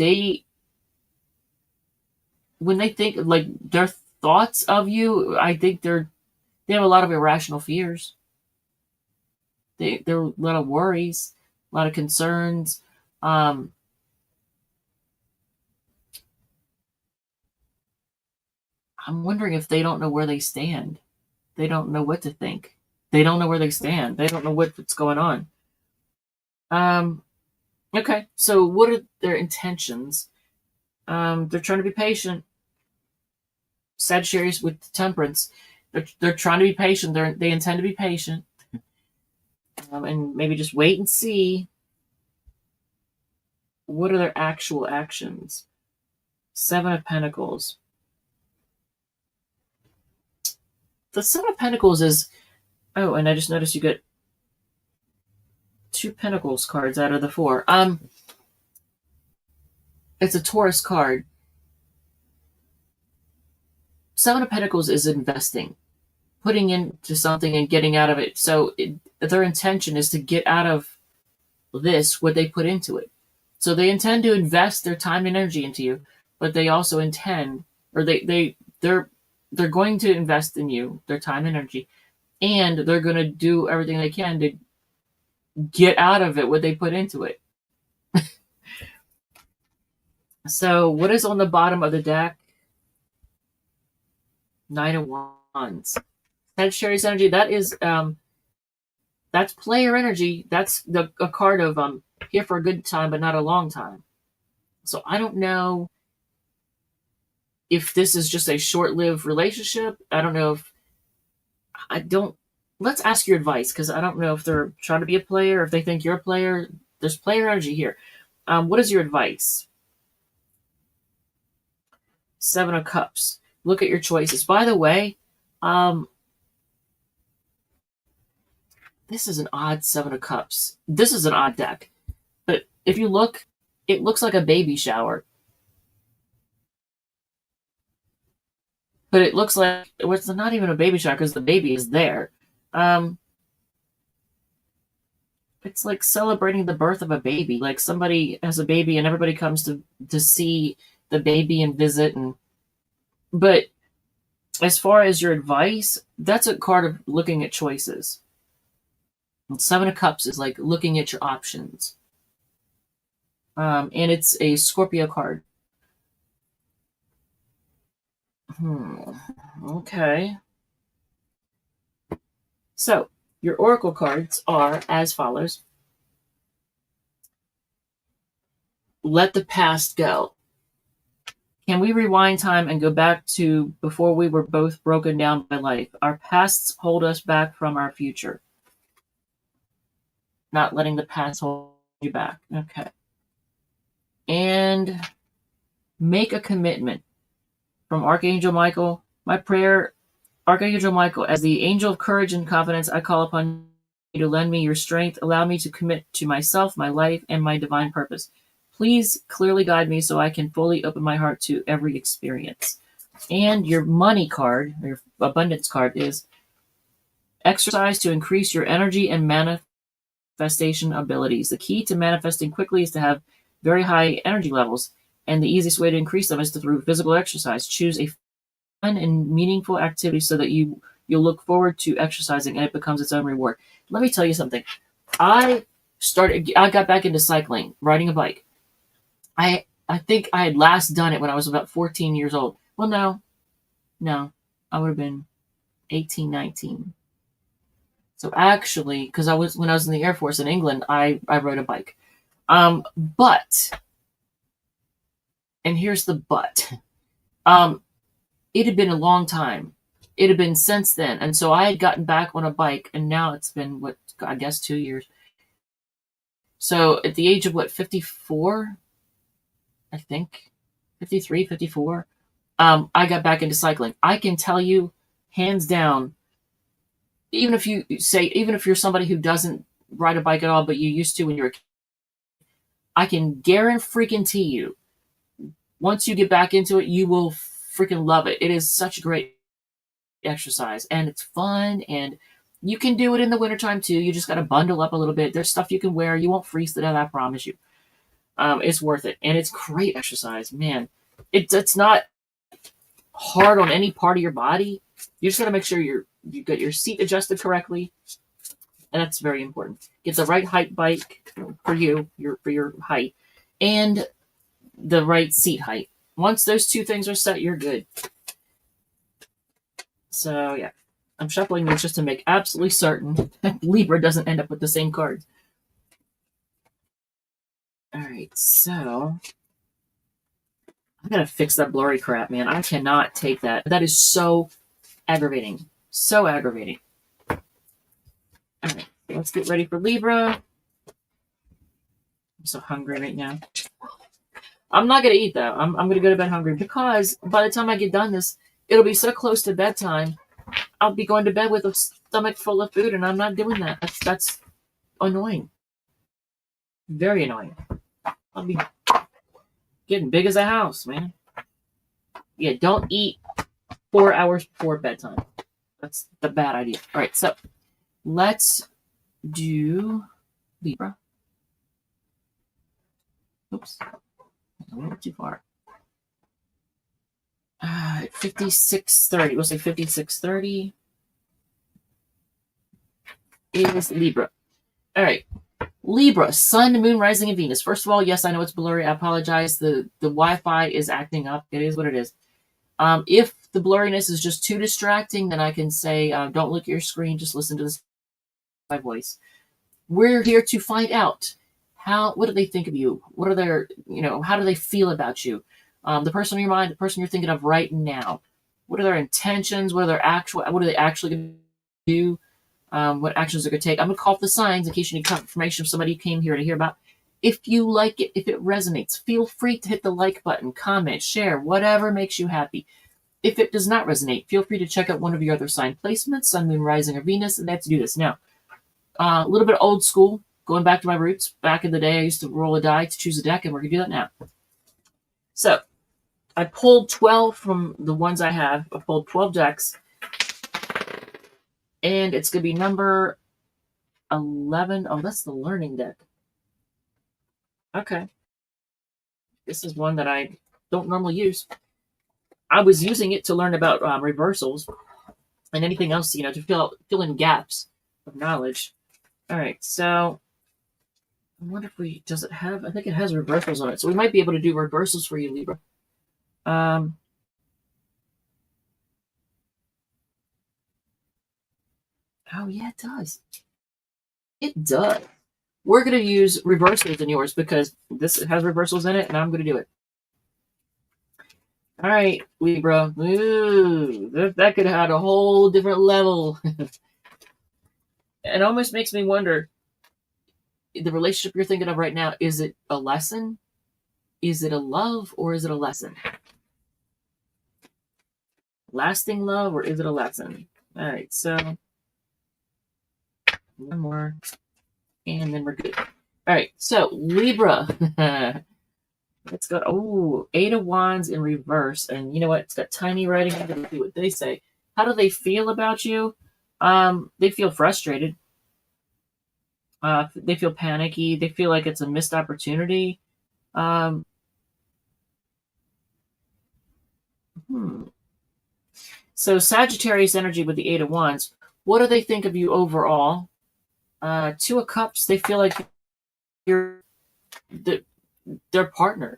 When they think, like, their thoughts of you, I think they have a lot of irrational fears. There are a lot of worries, a lot of concerns. I'm wondering if they don't know where they stand. They don't know what to think. They don't know where they stand. They don't know what's going on. Okay, so what are their intentions? They're trying to be patient. Sagittarius with the Temperance. They're trying to be patient. They intend to be patient. And maybe just wait and see. What are their actual actions? Seven of Pentacles. The Seven of Pentacles is... Oh, and I just noticed you get 2 Pentacles cards out of the 4. It's a Taurus card. Seven of Pentacles is investing, putting into something and getting out of it. So their intention is to get out of this what they put into it. So they intend to invest their time and energy into you, but they also intend, or they're going to invest in you, their time and energy, and they're going to do everything they can to get out of it what they put into it. So what is on the bottom of the deck? 9 of Wands. Sagittarius energy, that is that's player energy. That's a card of here for a good time but not a long time. So I don't know if this is just a short-lived relationship. I don't know if let's ask your advice, because I don't know if they're trying to be a player, if they think you're a player. There's player energy here. What is your advice? 7 of Cups. Look at your choices. By the way, this is an odd 7 of Cups. This is an odd deck. But if you look, it looks like a baby shower. But it looks like, well, it's not even a baby shower because the baby is there. It's like celebrating the birth of a baby. Like somebody has a baby and everybody comes to see the baby and visit. But as far as your advice, that's a card of looking at choices. And 7 of Cups is like looking at your options. And it's a Scorpio card. Okay. So, your oracle cards are as follows. Let the past go. Can we rewind time and go back to before we were both broken down by life? Our pasts hold us back from our future. Not letting the past hold you back. Okay. And make a commitment. From Archangel Michael. My prayer, Archangel Michael, as the angel of courage and confidence, I call upon you to lend me your strength. Allow me to commit to myself, my life, and my divine purpose. Please clearly guide me so I can fully open my heart to every experience. And your money card, or your abundance card, is exercise to increase your energy and manifestation abilities. The key to manifesting quickly is to have very high energy levels, and the easiest way to increase them is through physical exercise. Choose a fun and meaningful activity so that you'll look forward to exercising and it becomes its own reward. Let me tell you something. I got back into cycling, riding a bike. I think I had last done it when I was about 14 years old. Well, no, I would have been 18, 19. So actually, because when I was in the Air Force in England, I rode a bike. But, and here's the but, it had been a long time it had been since then. And so I had gotten back on a bike, and now it's been, what, I guess 2 years. So at the age of, what, 54, I think, 53, 54, I got back into cycling. I can tell you, hands down, even if you're somebody who doesn't ride a bike at all, but you used to when you were a kid, I can guarantee you, once you get back into it, you will freaking love it. It is such a great exercise, and it's fun, and you can do it in the wintertime too. You just got to bundle up a little bit. There's stuff you can wear. You won't freeze to death, I promise you. It's worth it, and it's great exercise, man. It's not hard on any part of your body. You just got to make sure you've got your seat adjusted correctly, and that's very important. Get the right height bike for your height, and the right seat height. Once those two things are set, you're good. So yeah, I'm shuffling these just to make absolutely certain that Libra doesn't end up with the same cards. All right, so I gotta fix that blurry crap, man. I cannot take that. That is so aggravating. So aggravating. All right, let's get ready for Libra. I'm so hungry right now. I'm not gonna eat though. I'm gonna go to bed hungry, because by the time I get done this, it'll be so close to bedtime. I'll be going to bed with a stomach full of food, and I'm not doing that. That's annoying. Very annoying. I'll be getting big as a house, man. Yeah, don't eat 4 hours before bedtime. That's the bad idea. All right, so let's do Libra. Oops. A little too far. 5630. We'll say 5630 is Libra. All right. Libra, Sun, Moon, Rising, and Venus. First of all, yes, I know it's blurry. I apologize. The Wi-Fi is acting up. It is what it is. If the blurriness is just too distracting, then I can say, don't look at your screen. Just listen to my voice. We're here to find out what do they think of you? What are their, how do they feel about you? The person in your mind, the person you're thinking of right now. What are their intentions? What are they actually going to do? What actions they're going to take. I'm going to call for the signs in case you need confirmation of somebody you came here to hear about. If you like it, if it resonates, feel free to hit the like button, comment, share, whatever makes you happy. If it does not resonate, feel free to check out one of your other sign placements, Sun, Moon, Rising, or Venus, and let's do this. Now, a little bit old school, going back to my roots. Back in the day, I used to roll a die to choose a deck, and we're going to do that now. So, I pulled 12 from the ones I have. I pulled 12 decks. And it's going to be number 11. Oh, that's the learning deck. Okay. This is one that I don't normally use. I was using it to learn about reversals and anything else, to fill in gaps of knowledge. All right, so I wonder if does it have, I think it has reversals on it. So we might be able to do reversals for you, Libra. Oh, yeah, it does. It does. We're going to use reversals in yours because this has reversals in it, and I'm going to do it. All right, Libra. Ooh, that could have had a whole different level. It almost makes me wonder, the relationship you're thinking of right now, is it a lesson? Is it a love, or is it a lesson? Lasting love, or is it a lesson? All right, so one more, and then we're good. All right, so Libra. It's got, 8 of Wands in reverse, and you know what? It's got tiny writing. I'm going to do what they say. How do they feel about you? They feel frustrated. They feel panicky. They feel like it's a missed opportunity. So Sagittarius energy with the 8 of Wands. What do they think of you overall? 2 of Cups. They feel like you're their partner.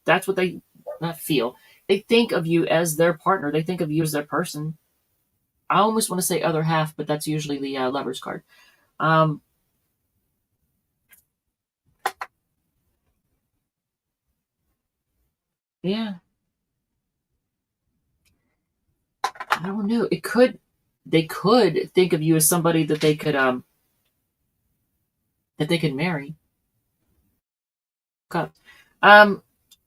That's what they not feel. They think of you as their partner. They think of you as their person. I almost want to say other half, but that's usually the Lovers card. Yeah. I don't know. They could think of you as somebody that they could marry. Okay.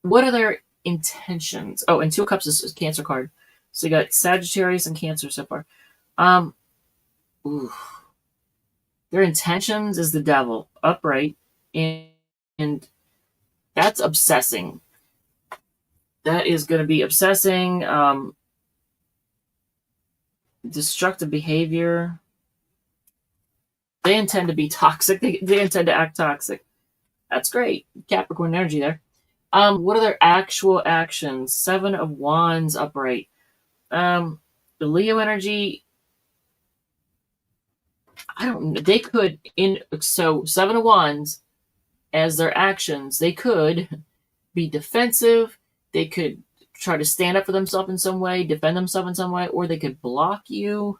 What are their intentions? Oh, and Two of Cups is Cancer card. So you got Sagittarius and Cancer so far. Ooh. Their intentions is the Devil, upright, and that's obsessing. That is going to be obsessing, destructive behavior. They intend to be toxic. They intend to act toxic. That's great. Capricorn energy there. What are their actual actions? Seven of Wands upright. The Leo energy, I don't know. They could so Seven of Wands as their actions, they could be defensive. They could try to stand up for themselves in some way, defend themselves in some way, or they could block you.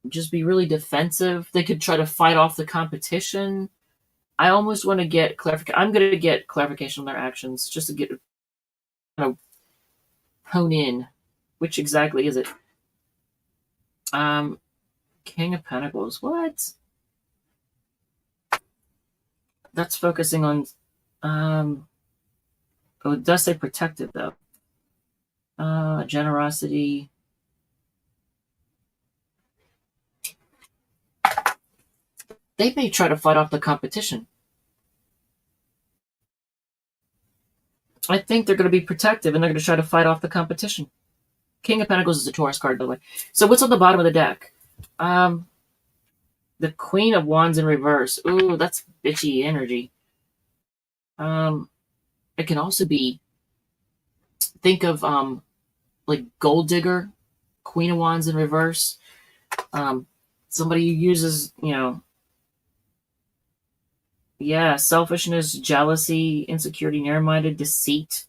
Just be really defensive. They could try to fight off the competition. I almost want to get clarification. I'm going to get clarification on their actions just to get kind of hone in. Which exactly is it? King of Pentacles. What? That's focusing on. Oh, it does say protective though. Generosity. They may try to fight off the competition. I think they're going to be protective and they're going to try to fight off the competition. King of Pentacles is a Taurus card, by the way. So what's on the bottom of the deck? The Queen of Wands in reverse. Ooh, that's bitchy energy. It can also be, think of like Gold Digger, Queen of Wands in reverse. Somebody who uses, selfishness, jealousy, insecurity, narrow-minded, deceit.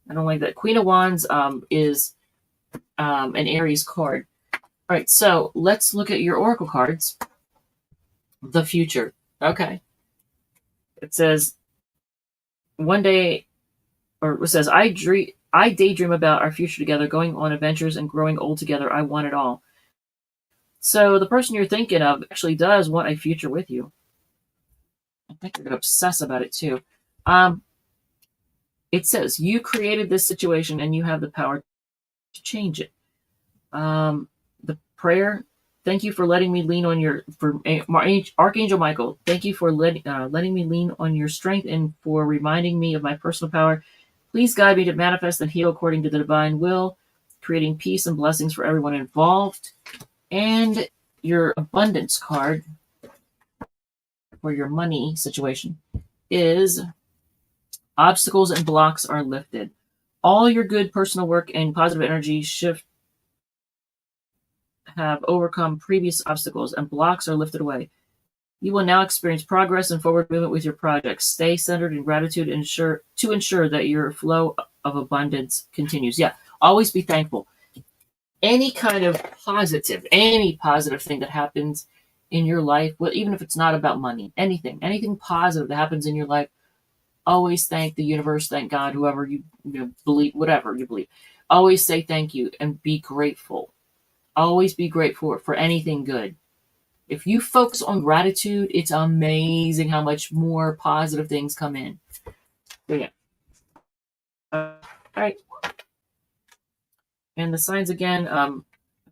I don't like that. Queen of Wands is an Aries card. All right, so let's look at your oracle cards. The future. Okay. It says, one day, or it says, I daydream about our future together, going on adventures and growing old together. I want it all. So the person you're thinking of actually does want a future with you. I think they're going to obsess about it too. It says, you created this situation and you have the power to change it. The prayer, thank you for letting me lean on Archangel Michael. Thank you for letting me lean on your strength and for reminding me of my personal power. Please guide me to manifest and heal according to the divine will, creating peace and blessings for everyone involved. And your abundance card for your money situation is obstacles and blocks are lifted. All your good personal work and positive energy have overcome previous obstacles and blocks are lifted away. You will now experience progress and forward movement with your projects. Stay centered in gratitude to ensure that your flow of abundance continues. Yeah, always be thankful. Any positive thing that happens in your life, well, even if it's not about money, anything positive that happens in your life, always thank the universe, thank God, whoever you believe, whatever you believe. Always say thank you and be grateful. Always be grateful for anything good. If you focus on gratitude, it's amazing how much more positive things come in. So yeah. All right. And the signs again.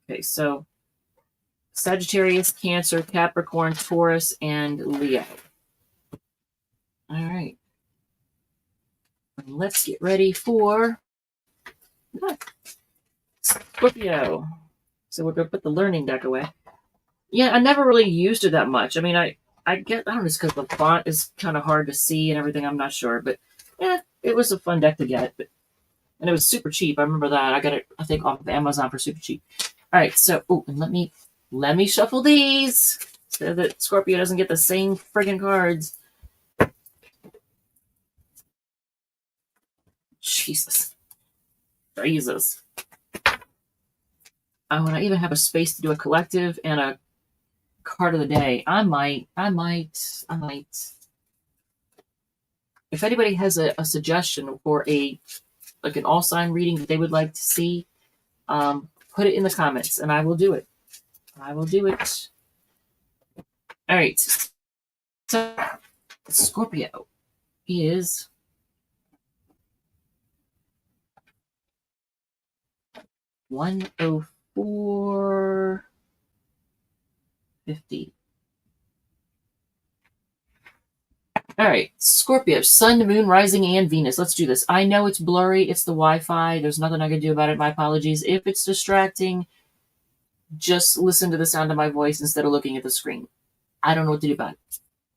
Okay, so Sagittarius, Cancer, Capricorn, Taurus, and Leo. All right. Let's get ready for Scorpio. So we're going to put the learning deck away. Yeah, I never really used it that much. I mean, I don't know, it's because the font is kind of hard to see and everything. I'm not sure. But yeah, it was a fun deck to get. And it was super cheap. I remember that. I got it, I think, off of Amazon for super cheap. All right, so, and let me shuffle these so that Scorpio doesn't get the same friggin' cards. Jesus. Oh, and I even have a space to do a collective and a card of the day. I might. If anybody has a suggestion for an all sign reading that they would like to see, put it in the comments and I will do it. I will do it. All right. So Scorpio is $104.50. All right, Scorpio, Sun, Moon, Rising, and Venus. Let's do this. I know it's blurry. It's the Wi-Fi. There's nothing I can do about it. My apologies. If it's distracting, just listen to the sound of my voice instead of looking at the screen. I don't know what to do about it.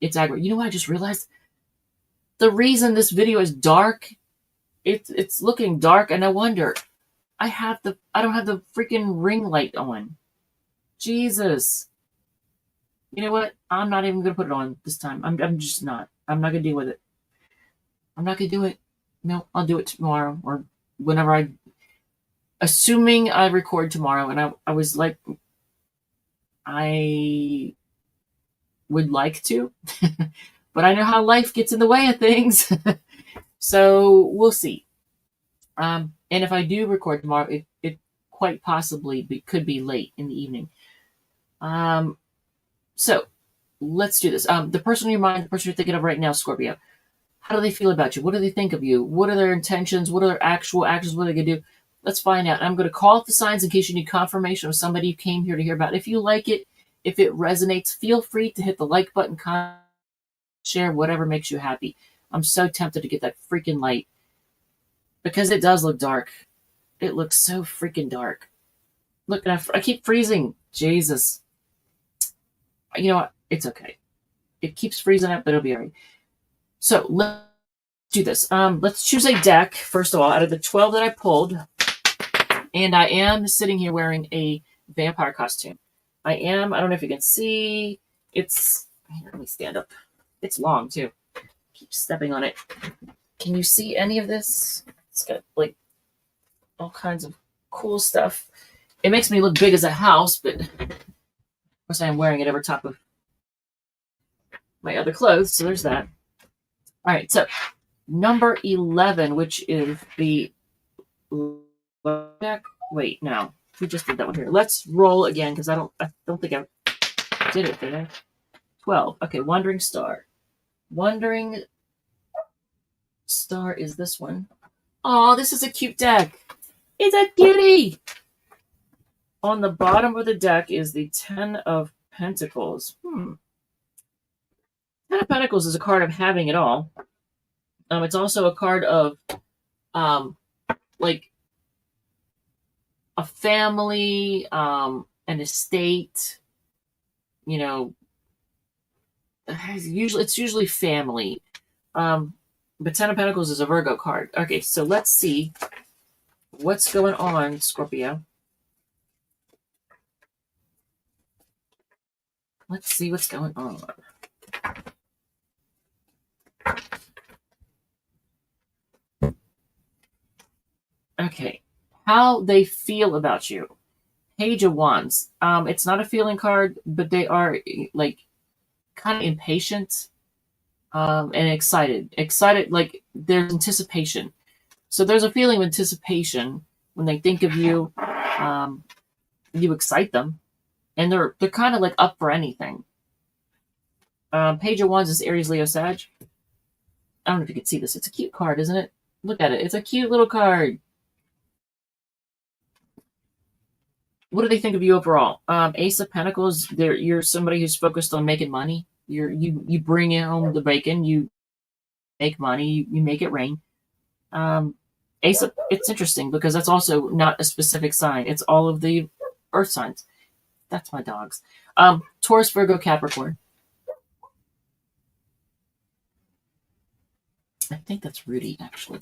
It's aggravating. You know what I just realized? The reason this video is dark, it's looking dark, and I wonder, I don't have the freaking ring light on. Jesus. You know what? I'm not even gonna put it on this time. I'm just not. I'm not gonna deal with it. I'm not gonna do it. No, I'll do it tomorrow or whenever assuming I record tomorrow. And I was like, I would like to, but I know how life gets in the way of things. So we'll see. And if I do record tomorrow, it quite possibly could be late in the evening. So let's do this. The person in your mind, the person you're thinking of right now, Scorpio, how do they feel about you? What do they think of you? What are their intentions? What are their actual actions? What are they going to do? Let's find out. I'm going to call up the signs in case you need confirmation of somebody you came here to hear about. If you like it, if it resonates, feel free to hit the like button, comment, share, whatever makes you happy. I'm so tempted to get that freaking light because it does look dark. It looks so freaking dark. Look, I keep freezing. Jesus. You know what? It's okay. It keeps freezing up, but it'll be all right. So let's do this. Let's choose a deck, first of all, out of the 12 that I pulled. And I am sitting here wearing a vampire costume. I don't know if you can see. Here, let me stand up. It's long, too. Keep stepping on it. Can you see any of this? It's got, like, all kinds of cool stuff. It makes me look big as a house, but of course I am wearing it over top of my other clothes, so there's that. All right, so number 11, which is the deck. Wait, no, we just did that one here. Let's roll again because I don't think I did it, did I? 12. Okay, Wandering Star. Wandering Star is this one. Oh, this is a cute deck. It's a cutie. On the bottom of the deck is the 10 of Pentacles. 10 of Pentacles is a card of having it all. It's also a card of, like, a family, an estate. You know, it's usually family. But 10 of Pentacles is a Virgo card. Okay, so let's see what's going on, Scorpio. Let's see what's going on. Okay, how they feel about you. Page of Wands. It's not a feeling card, but they are like kind of impatient and excited. Excited, like there's anticipation. So there's a feeling of anticipation when they think of you. You excite them, and they're kind of like up for anything. Page of Wands is Aries, Leo, Sag. I don't know if you can see this. It's a cute card, isn't it? Look at it. It's a cute little card. What do they think of you overall? Ace of Pentacles. You're somebody who's focused on making money. You bring in home the bacon. You make money. You make it rain. Ace of, it's interesting because that's also not a specific sign. It's all of the earth signs. That's my dogs. Taurus, Virgo, Capricorn. I think that's Rudy, actually.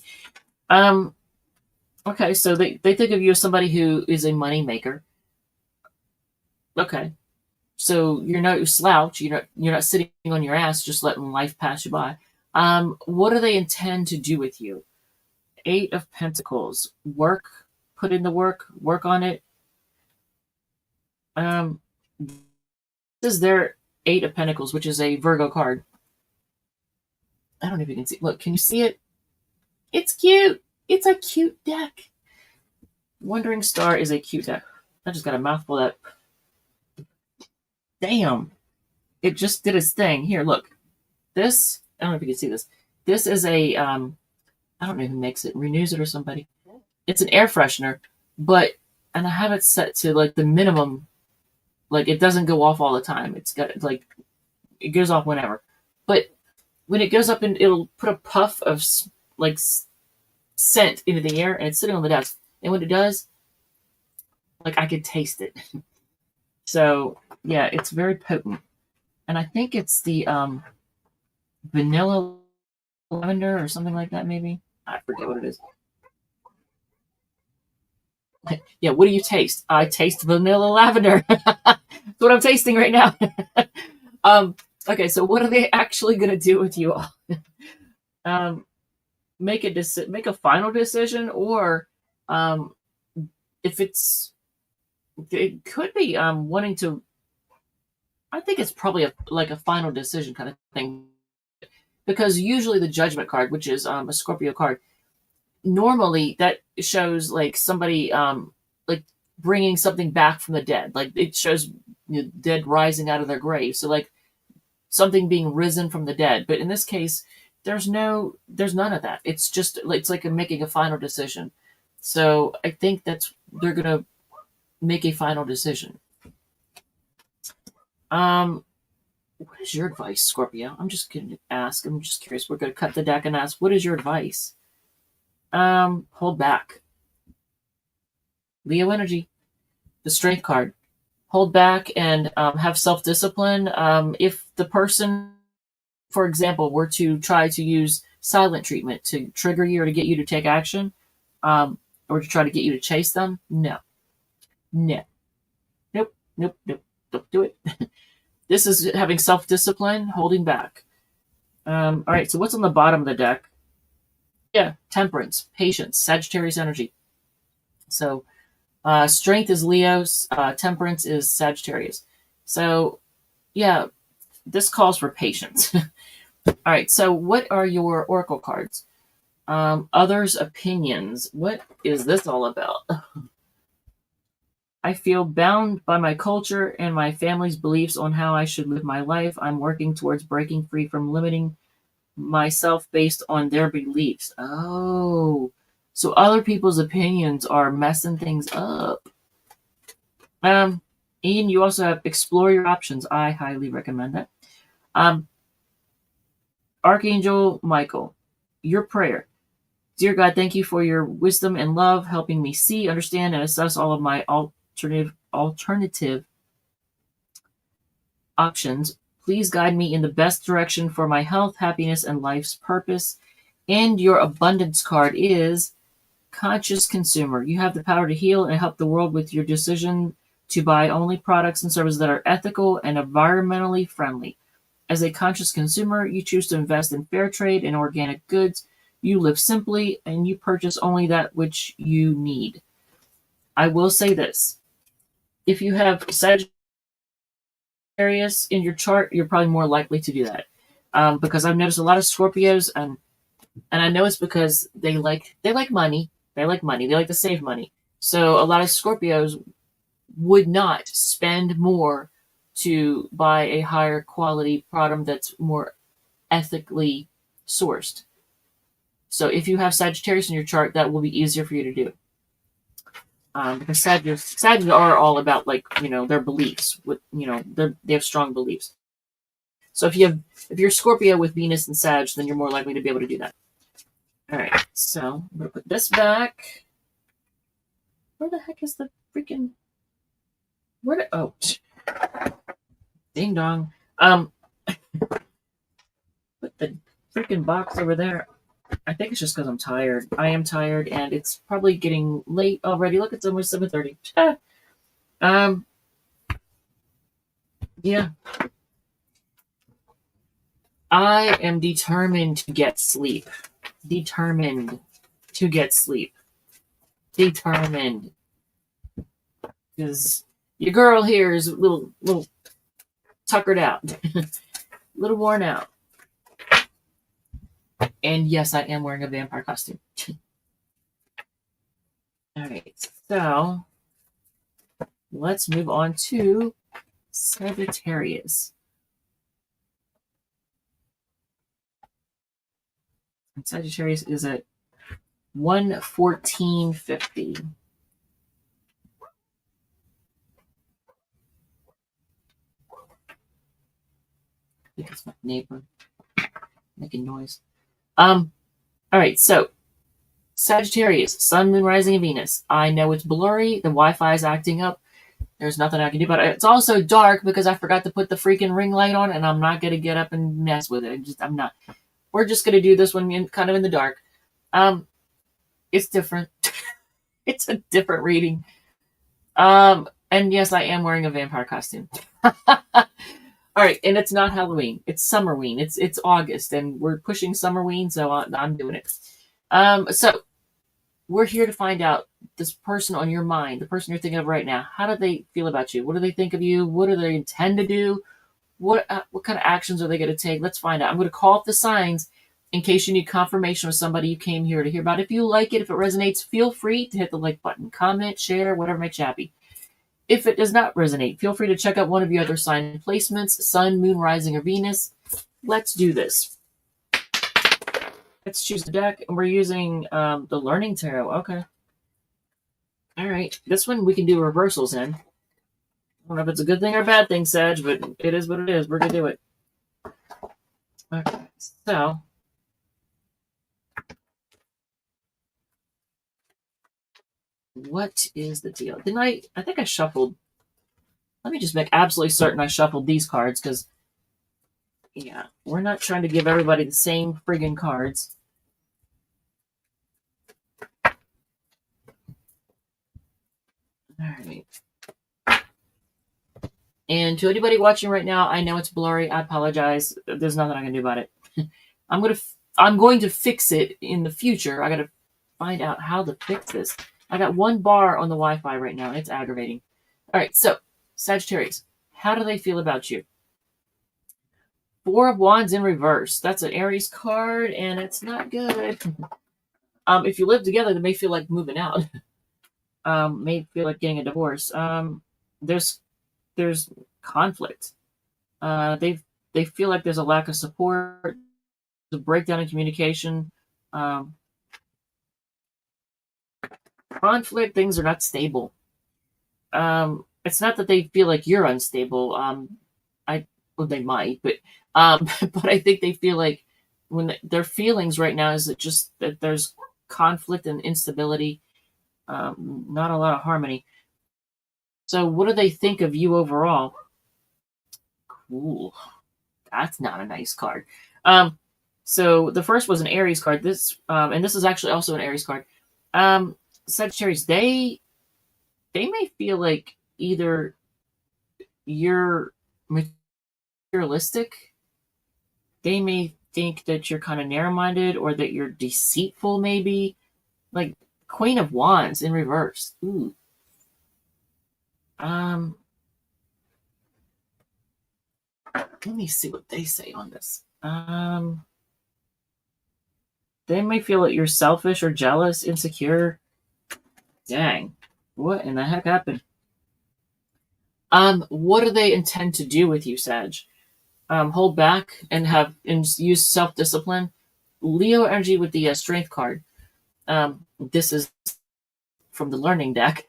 Okay, so they think of you as somebody who is a money maker. Okay, so you're no slouch. You're not sitting on your ass just letting life pass you by. What do they intend to do with you? 8 of Pentacles. Work. Put in the work. Work on it. This is their 8 of Pentacles, which is a Virgo card. I don't know if you can see. Look, can you see it? It's cute. It's a cute deck. Wandering Star is a cute deck. I just got a mouthful of that. Damn. It just did its thing. Here, look. This, I don't know if you can see this. This is a, I don't know who makes it, Renews it or somebody. It's an air freshener, but, and I have it set to like the minimum, like it doesn't go off all the time. It's got like, it goes off whenever. But when it goes up and it'll put a puff of like scent into the air and it's sitting on the desk. And when it does, like I could taste it. So yeah, it's very potent. And I think it's the vanilla lavender or something like that, maybe. I forget what it is. Yeah, what do you taste? I taste vanilla lavender. That's what I'm tasting right now. Okay, so what are they actually going to do with you all? Make a final decision, or if it could be wanting to. I think it's probably like a final decision kind of thing, because usually the Judgment card, which is a Scorpio card, normally that shows like somebody like bringing something back from the dead, like it shows dead rising out of their grave, so like something being risen from the dead. But in this case, there's none of that. It's just it's like making a final decision. So I think they're gonna make a final decision. What is your advice, Scorpio? I'm just gonna ask. I'm just curious. We're gonna cut the deck and ask, what is your advice? Hold back. Leo energy, the Strength card. Hold back and have self-discipline. If the person, for example, were to try to use silent treatment to trigger you or to get you to take action, or to try to get you to chase them, no. Nope, don't do it. This is having self-discipline, holding back. All right, so what's on the bottom of the deck? Yeah, Temperance, patience, Sagittarius energy. So Strength is Leo's, Temperance is Sagittarius. So yeah, this calls for patience. All right, so what are your oracle cards? Others' opinions. What is this all about? I feel bound by my culture and my family's beliefs on how I should live my life. I'm working towards breaking free from limiting myself based on their beliefs. Oh, so other people's opinions are messing things up. Ian, you also have explore your options. I highly recommend that. Archangel Michael, your prayer. Dear God, thank you for your wisdom and love, helping me see, understand, and assess all of my alternative options. Please guide me in the best direction for my health, happiness, and life's purpose. And your abundance card is conscious consumer. You have the power to heal and help the world with your decision to buy only products and services that are ethical and environmentally friendly. As a conscious consumer, you choose to invest in fair trade and organic goods. You live simply and you purchase only that which you need. I will say this. If you have Sagittarius in your chart, you're probably more likely to do that. Because I've noticed a lot of Scorpios, and I know it's because they like money. They like money. They like to save money. So a lot of Scorpios would not spend more to buy a higher quality product that's more ethically sourced. So if you have Sagittarius in your chart, that will be easier for you to do. Because Sagittarius are all about their beliefs. They have strong beliefs. So if you're Scorpio with Venus and Sag, then you're more likely to be able to do that. All right, so I'm gonna put this back. Where the heck is the freaking? Oh, ding dong. Put the freaking box over there. I think it's just because I'm tired. I am tired, and it's probably getting late already. Look, it's almost 7:30. Yeah. I am determined to get sleep. Determined to get sleep. Determined. Because your girl here is a little tuckered out. A little worn out. And yes, I am wearing a vampire costume. All right. So let's move on to Sagittarius. And Sagittarius is at 114.50. I think it's my neighbor making noise. All right, so Sagittarius, Sun, Moon, Rising, and Venus. I know it's blurry. The Wi-Fi is acting up. There's nothing I can do about it. It's also dark because I forgot to put the freaking ring light on, and I'm not going to get up and mess with it. I'm not. We're just going to do this one kind of in the dark. It's different. It's a different reading. And yes, I am wearing a vampire costume. All right, and it's not Halloween. It's Summerween. It's August, and we're pushing Summerween, so I'm doing it. So we're here to find out this person on your mind, the person you're thinking of right now. How do they feel about you? What do they think of you? What do they intend to do? What kind of actions are they going to take? Let's find out. I'm going to call up the signs in case you need confirmation with somebody you came here to hear about. If you like it, if it resonates, feel free to hit the like button, comment, share, whatever makes you happy. If it does not resonate, feel free to check out one of the other sign placements, Sun, Moon, Rising, or Venus. Let's do this. Let's choose the deck, and we're using the Learning Tarot. Okay. All right. This one we can do reversals in. I don't know if it's a good thing or a bad thing, Sag, but it is what it is. We're going to do it. Okay. So what is the deal? I think I shuffled. Let me just make absolutely certain I shuffled these cards because, yeah, we're not trying to give everybody the same friggin' cards. All right. And to anybody watching right now, I know it's blurry. I apologize. There's nothing I can do about it. I'm going to fix it in the future. I got to find out how to fix this. I got one bar on the Wi-Fi right now, and it's aggravating. All right, so Sagittarius, how do they feel about you? Four of Wands in reverse. That's an Aries card, and it's not good. If you live together, they may feel like moving out. May feel like getting a divorce. There's conflict. They feel like there's a lack of support, a breakdown in communication. Conflict. Things are not stable. It's not that they feel like you're unstable. Well, they might, but but I think they feel like when their feelings right now is that there's conflict and instability, not a lot of harmony. So what do they think of you overall? Cool. That's not a nice card. So the first was an Aries card. And this is actually also an Aries card. Sagittarius, they may feel like either you're materialistic, they may think that you're kind of narrow-minded, or that you're deceitful, maybe. Like Queen of Wands in reverse. Ooh. Let me see what they say on this. They may feel that you're selfish or jealous, insecure. Dang. What in the heck happened? What do they intend to do with you, Sag? Hold back and use self-discipline. Leo energy with the Strength card. This is from the Learning deck.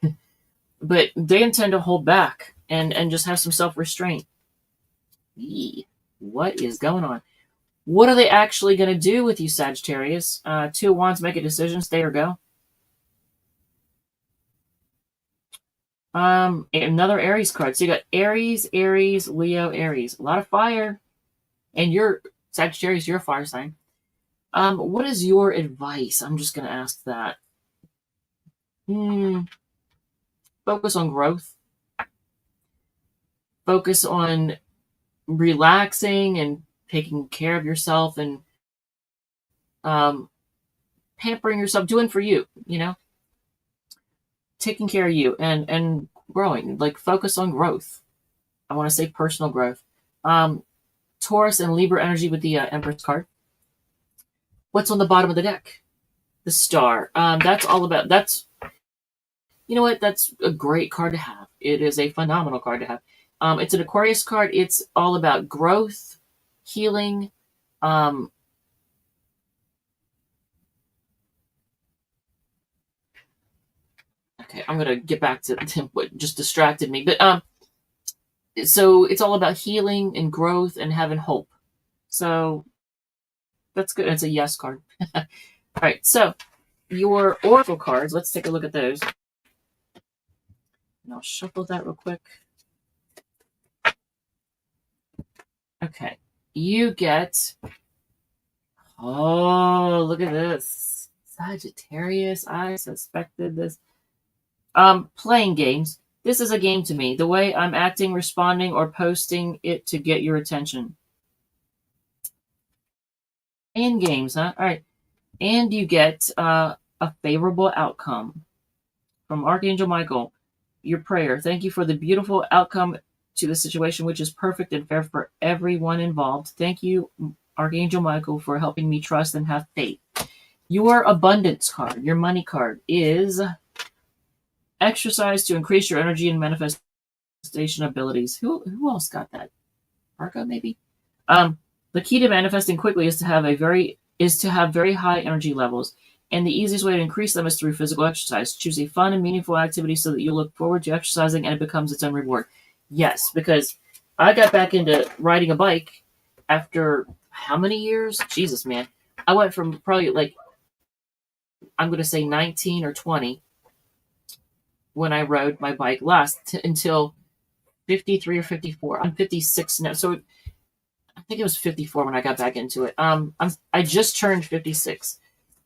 But they intend to hold back and just have some self-restraint. What is going on? What are they actually going to do with you, Sagittarius? Two of Wands, make a decision, stay or go. Another Aries card. So you got Aries, Leo, Aries. A lot of fire. And you're Sagittarius, you're a fire sign. What is your advice? I'm just going to ask that. Focus on growth. Focus on relaxing and taking care of yourself and pampering yourself, doing for you, taking care of you and growing. Like, focus on growth. I want to say personal growth. Taurus and Libra energy with the Empress card. What's on the bottom of the deck? The Star. That's all about, You know what? That's a great card to have. It is a phenomenal card to have. It's an Aquarius card. It's all about growth, healing. Okay, I'm gonna get back to what just distracted me. But so it's all about healing and growth and having hope. So that's good. It's a yes card. All right. So your oracle cards. Let's take a look at those. And I'll shuffle that real quick. Okay. You get. Oh, look at this. Sagittarius. I suspected this. Playing games. This is a game to me. The way I'm acting, responding, or posting it to get your attention. And games, huh? All right. And you get a favorable outcome from Archangel Michael. Your prayer. Thank you for the beautiful outcome to the situation, which is perfect and fair for everyone involved. Thank you, Archangel Michael, for helping me trust and have faith. Your abundance card, your money card, is exercise to increase your energy and manifestation abilities. Who else got that? Virgo, maybe? The key to manifesting quickly is to have very high energy levels, and the easiest way to increase them is through physical exercise. Choose a fun and meaningful activity so that you look forward to exercising and it becomes its own reward. Yes, because I got back into riding a bike after how many years? Jesus, man. I went from probably I'm going to say 19 or 20 when I rode my bike last until 53 or 54. I'm 56 now. So I think it was 54 when I got back into it. I just turned 56.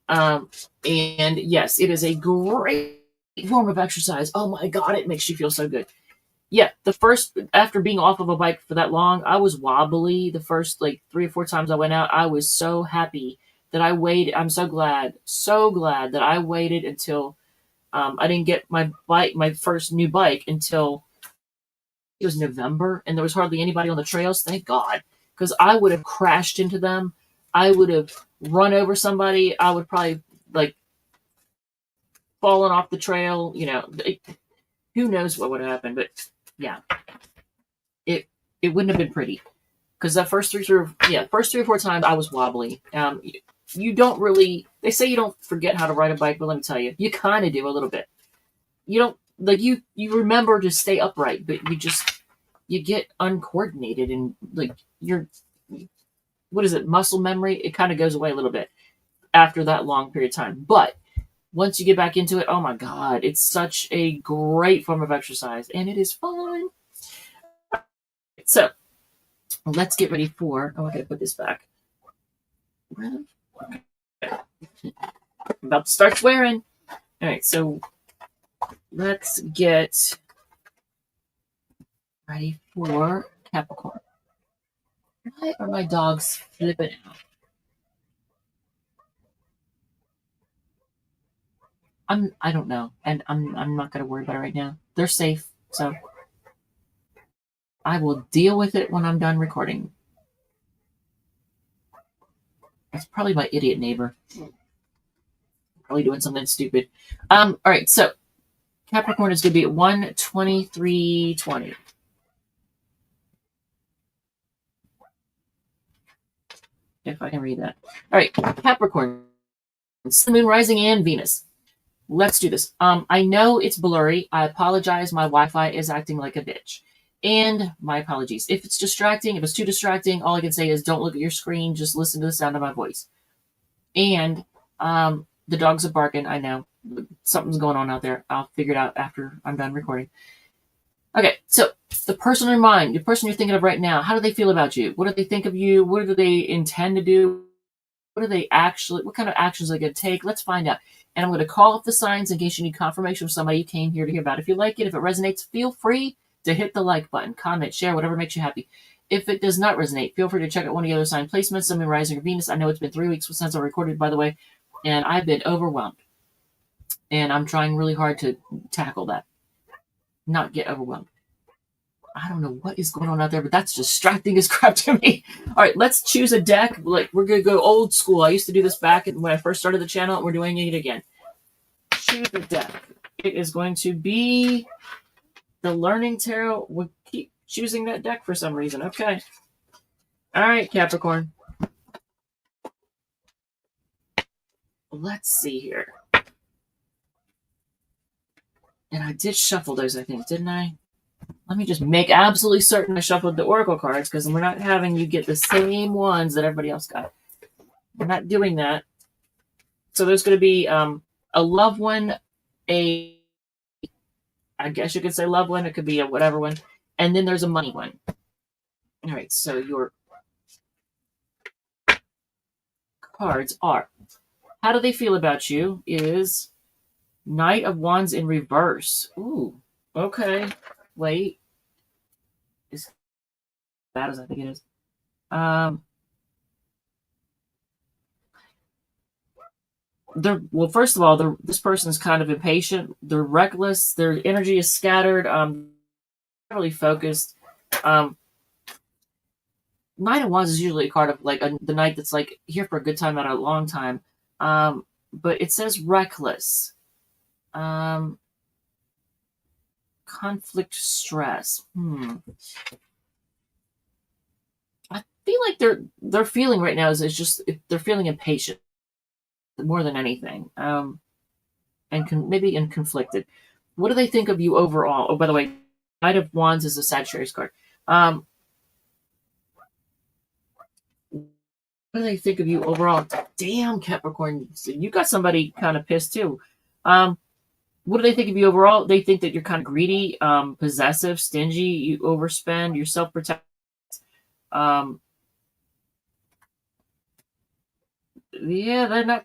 And yes, it is a great form of exercise. Oh my God, it makes you feel so good. Yeah, after being off of a bike for that long, I was wobbly. The first 3 or 4 times I went out, I was so happy that I waited. I'm so glad that I waited until I didn't get my first new bike until it was November, and there was hardly anybody on the trails. Thank God, because I would have crashed into them. I would have run over somebody. I would probably fallen off the trail. Who knows what would have happened? But yeah, it wouldn't have been pretty because that first 3 or 4 times I was wobbly. You don't really. They say you don't forget how to ride a bike, but let me tell you, you kind of do a little bit. You don't you remember to stay upright, but you get uncoordinated and what is it, muscle memory? It kind of goes away a little bit after that long period of time. But once you get back into it, oh my God, it's such a great form of exercise and it is fun. So let's get ready for, I gotta put this back. I'm about to start swearing. All right, so let's get ready for Capricorn. Why are my dogs flipping out? I don't know, and I'm not gonna worry about it right now. They're safe, so I will deal with it when I'm done recording. That's probably my idiot neighbor. Probably doing something stupid. All right, so Capricorn is gonna be at 123.20. If I can read that. All right, Capricorn, Sun, Moon, Rising, and Venus. Let's do this. I know it's blurry. I apologize. My Wi-Fi is acting like a bitch. And my apologies. If it's distracting, if it's too distracting, all I can say is don't look at your screen. Just listen to the sound of my voice. And the dogs are barking. I know. Something's going on out there. I'll figure it out after I'm done recording. Okay, so the person in your mind, the person you're thinking of right now, how do they feel about you? What do they think of you? What do they intend to do? What kind of actions are they going to take? Let's find out. And I'm going to call up the signs in case you need confirmation from somebody you came here to hear about. If you like it, if it resonates, feel free to hit the like button, comment, share, whatever makes you happy. If it does not resonate, feel free to check out one of the other sign placements, Sun, Moon, Rising, or Venus. I know it's been 3 weeks since I recorded, by the way, and I've been overwhelmed. And I'm trying really hard to tackle that, not get overwhelmed. I don't know what is going on out there, but that's distracting as crap to me. All right, let's choose a deck. We're going to go old school. I used to do this back when I first started the channel, and we're doing it again. Choose a deck. it is going to be the Learning Tarot. We'll keep choosing that deck for some reason. Okay. All right, Capricorn. Let's see here. And I did shuffle those, I think, didn't I? Let me just make absolutely certain I shuffled the Oracle cards, because we're not having you get the same ones that everybody else got. We're not doing that. So there's going to be a love one, I guess you could say love one. It could be a whatever one. And then there's a money one. All right, so your cards are, how do they feel about you? Is Knight of Wands in reverse. Ooh, okay. Wait. As bad as I think it is. Well, first of all, this person is kind of impatient. They're reckless. Their energy is scattered. Really focused. Knight of Wands is usually a card of like the knight that's like here for a good time, not a long time. But it says reckless. Conflict, stress. I feel like their feeling right now is just they're feeling impatient more than anything, and maybe conflicted. What do they think of you overall? Oh, by the way, Knight of Wands is a Sagittarius card. What do they think of you overall? Damn, Capricorn, you got somebody kind of pissed too. What do they think of you overall? They think that you're kind of greedy, possessive, stingy, you overspend, you're self-protective. Yeah, they're not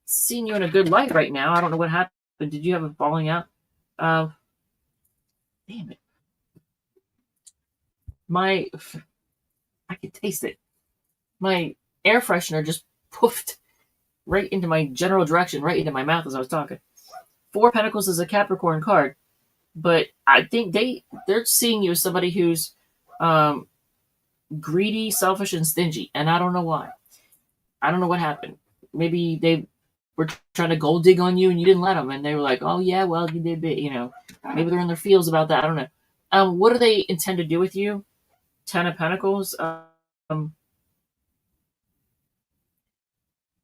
seeing you in a good light right now. I don't know what happened. Did you have a falling out? Damn it. I can taste it. My air freshener just poofed right into my general direction, right into my mouth as I was talking. Four of Pentacles is a Capricorn card, but I think they're seeing you as somebody who's greedy, selfish, and stingy, and I don't know why. I don't know what happened. Maybe they were trying to gold dig on you and you didn't let them, and they were like, "Oh yeah, well you did, maybe they're in their feels about that. I don't know." What do they intend to do with you? 10 of Pentacles.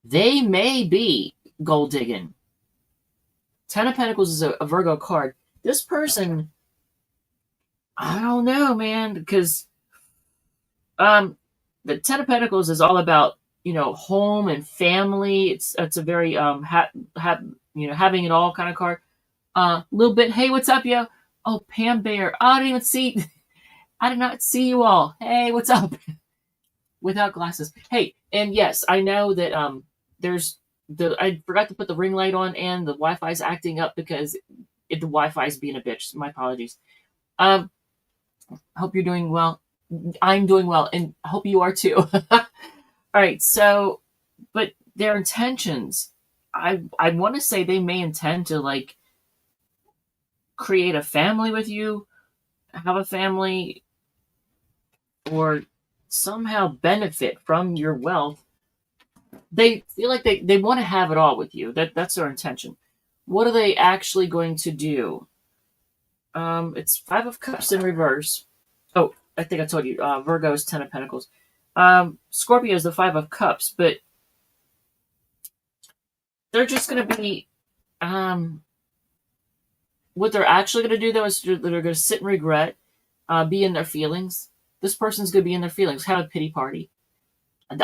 They may be gold digging. 10 of Pentacles is a Virgo card. This person, I don't know, man, because the 10 of Pentacles is all about home and family. It's a very having it all kind of card. Little bit. Hey, what's up, yo? Oh, Pam Bear. Oh, I didn't even see. I did not see you all. Hey, what's up? Without glasses. Hey, and yes, I know that I forgot to put the ring light on, and the Wi-Fi is acting up because the Wi-Fi is being a bitch. My apologies. Hope you're doing well. I'm doing well, and hope you are too. All right, so, but their intentions, I want to say they may intend to like create a family with you, have a family, or somehow benefit from your wealth. They feel like they want to have it all with you. That's their intention. What are they actually going to do? It's 5 of Cups in reverse. Oh, I think I told you. Virgo is 10 of Pentacles. Scorpio is the 5 of Cups, but they're just going to be. What they're actually going to do, though, is they're going to sit and regret, be in their feelings. This person's going to be in their feelings, have a pity party.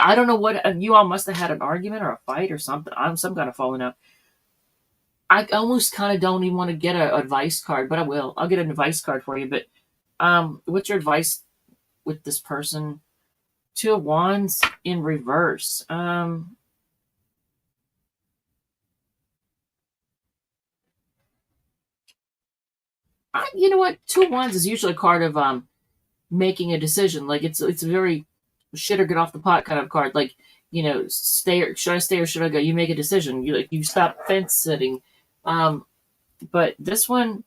I don't know what, you all must have had an argument or a fight or something. I'm some kind of falling out. I almost kind of don't even want to get an advice card, but I will. I'll get an advice card for you. But what's your advice with this person? 2 of Wands in reverse. You know what? 2 of Wands is usually a card of making a decision. Like it's a very shit or get off the pot kind of card. Like, should I stay or should I go? You make a decision. You stop fence sitting. But this one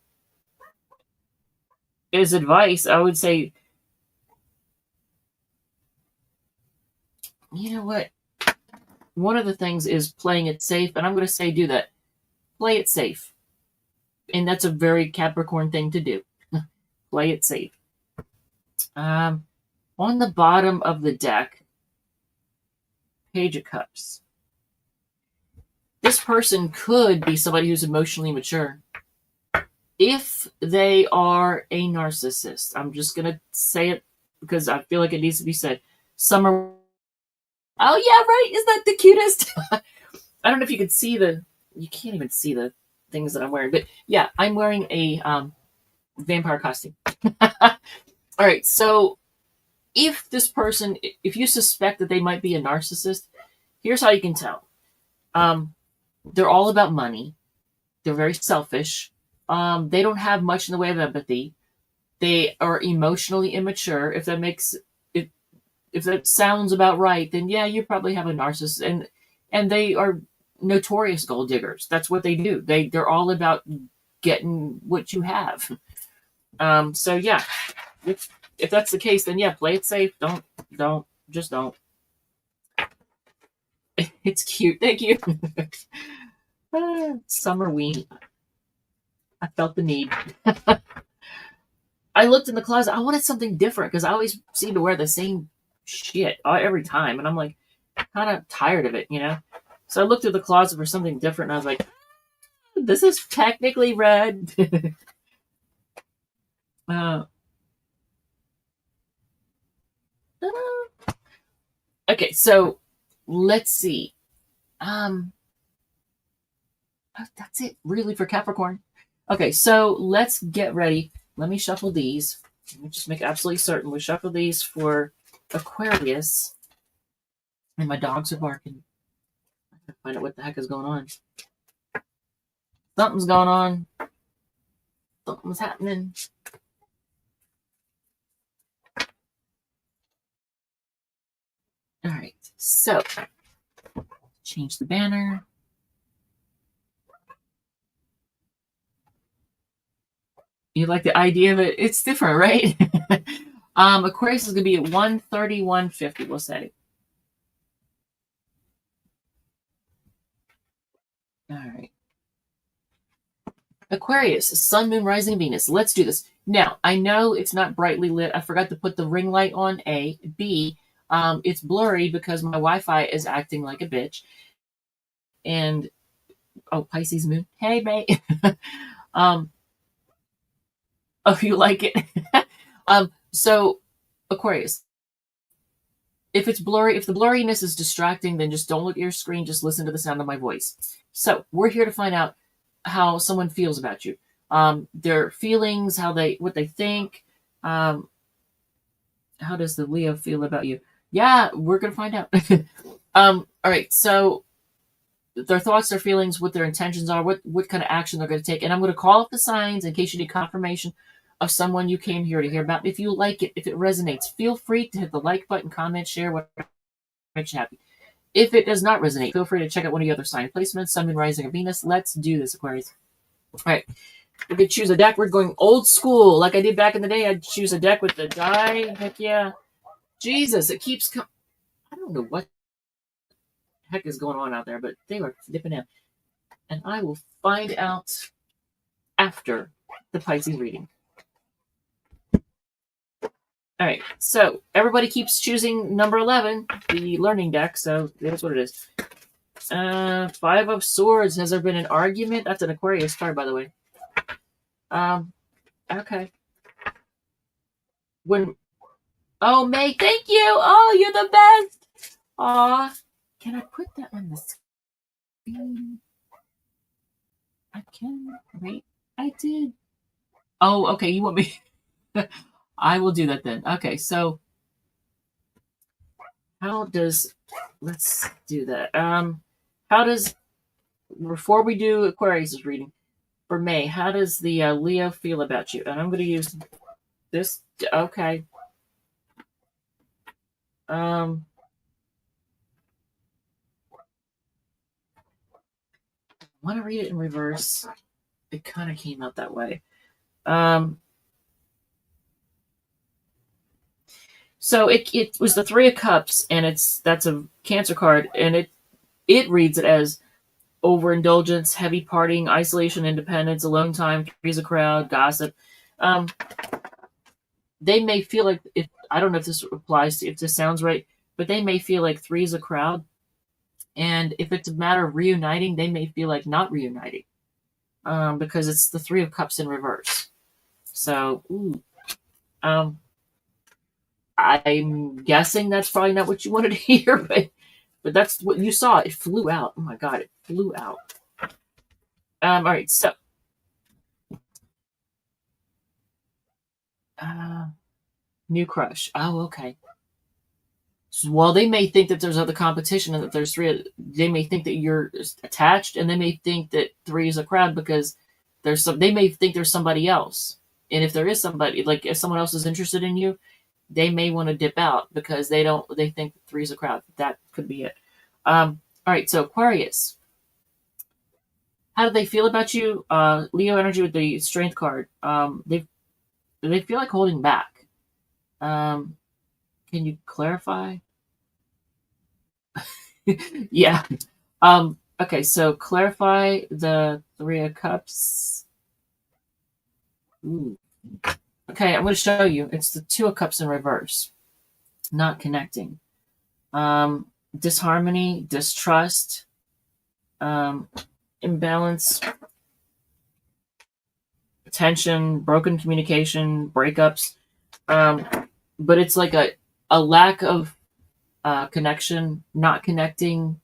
is advice. I would say, you know what? One of the things is playing it safe, and I'm going to say do that. Play it safe. And that's a very Capricorn thing to do. Play it safe. On the bottom of the deck, Page of Cups. This person could be somebody who's emotionally mature. If they are a narcissist, I'm just going to say it because I feel like it needs to be said. Summer. Oh, yeah, right. Isn't that the cutest? I don't know if you can see you can't even see the things that I'm wearing, but yeah, I'm wearing a vampire costume. All right. So if this person, if you suspect that they might be a narcissist, here's how you can tell. They're all about money. They're very selfish. They don't have much in the way of empathy. They are emotionally immature. If that sounds about right, then yeah, you probably have a narcissist. And they are notorious gold diggers. That's what they do. They're all about getting what you have. So yeah, if that's the case, then yeah, play it safe. Don't. It's cute. Thank you. Summer weenie. I felt the need. I looked in the closet. I wanted something different because I always seem to wear the same shit every time. And I'm like kind of tired of it, you know? So I looked through the closet for something different and I was like, this is technically red. Okay, so let's see. That's it really for Capricorn. Okay, so let's get ready. Let me shuffle these. Let me just make absolutely certain we shuffle these for Aquarius. And my dogs are barking. I gotta find out what the heck is going on. Something's going on. Something's happening. All right, so change the banner. You like the idea of it? It's different, right? Aquarius is going to be at 131.50, we'll say. All right. Aquarius, Sun, Moon, Rising, Venus. Let's do this. Now, I know it's not brightly lit. I forgot to put the ring light on, A. B, it's blurry because my Wi-Fi is acting like a bitch. And, oh, Pisces Moon. Hey, babe. Oh, you like it? So, Aquarius, if it's blurry, if the blurriness is distracting, then just don't look at your screen. Just listen to the sound of my voice. So we're here to find out how someone feels about you, their feelings, what they think. How does the Leo feel about you? Yeah, we're gonna find out. All right. So their thoughts, their feelings, what their intentions are, what kind of action they're going to take, and I'm going to call up the signs in case you need confirmation of someone you came here to hear about. If you like it, if it resonates, feel free to hit the like button, comment, share, whatever makes you happy. If it does not resonate, feel free to check out one of the other sign placements, Sun, Moon, Rising, or Venus. Let's do this, Aquarius. All right. We could choose a deck. We're going old school. Like I did back in the day, I'd choose a deck with the die. Heck yeah. Jesus, it keeps coming. I don't know what the heck is going on out there, but they are flipping out. And I will find out after the Pisces reading. All right, so everybody keeps choosing number 11, the learning deck, so that's what it is. Five of Swords. Has there been an argument? That's an Aquarius card, by the way. Okay. Oh, May, thank you. Oh, you're the best. Aw. Can I put that on the screen? I can. Wait, I did. Oh, okay, you want me... I will do that then. Okay, so let's do that. How does, before we do Aquarius' reading, for May, how does the Leo feel about you? And I'm going to use this. Okay. I want to read it in reverse. It kind of came out that way. So it was the Three of Cups, and that's a Cancer card, and it reads it as overindulgence, heavy partying, isolation, independence, alone time, three's a crowd, gossip. They may feel like, if I don't know if this applies to, if this sounds right, but they may feel like three's a crowd. And if it's a matter of reuniting, they may feel like not reuniting, because it's the Three of Cups in reverse. So, I'm guessing that's probably not what you wanted to hear, but that's what you saw. It flew out. Oh my God, it flew out. All right, so new crush. Oh, okay. So, well, they may think that there's other competition and that there's three. They may think that you're attached, and they may think that three is a crowd because there's some. They may think there's somebody else, and if there is somebody, like if someone else is interested in you, they may want to dip out because they don't. They think three is a crowd. That could be it. All right, so Aquarius. How do they feel about you? Leo energy with the Strength card. They feel like holding back. Can you clarify? Yeah. Okay, so clarify the Three of Cups. Ooh. Okay, I'm going to show you. It's the Two of Cups in reverse. Not connecting. Disharmony, distrust, imbalance, tension, broken communication, breakups. But it's like a lack of connection, not connecting.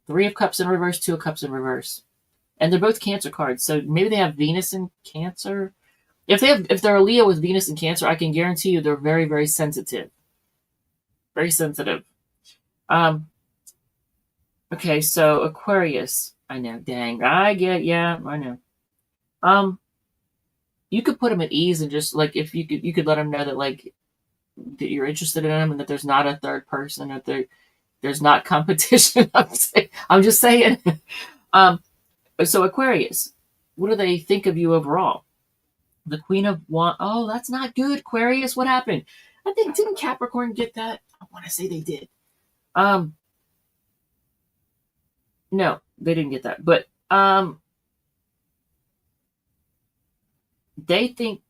Three of Cups in reverse, Two of Cups in reverse. And they're both Cancer cards. So maybe they have Venus in Cancer. If they're a Leo with Venus in Cancer, I can guarantee you they're very, very sensitive. Very sensitive. Okay, so Aquarius. I know, dang. I get, yeah, I know. You could put them at ease and just like if you could let them know that like that you're interested in them and that there's not a third person, that there's not competition. I'm just saying. So Aquarius, what do they think of you overall? The Queen of Wands. Oh, that's not good, Aquarius. What happened? I think didn't Capricorn get that? I want to say they did. No, they didn't get that. But they think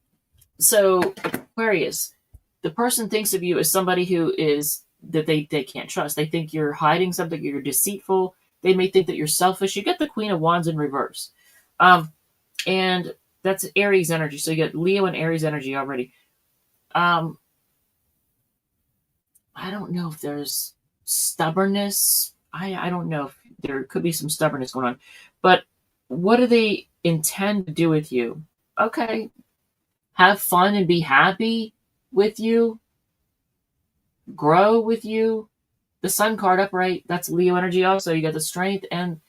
so. Aquarius, the person thinks of you as somebody who is that they can't trust. They think you're hiding something. You're deceitful. They may think that you're selfish. You get the Queen of Wands in reverse, and that's Aries energy. So you get Leo and Aries energy already. I don't know if there's stubbornness. I don't know if there could be some stubbornness going on, but what do they intend to do with you? Okay, have fun and be happy with you, grow with you. The Sun card upright, that's Leo energy also. You got the Strength, and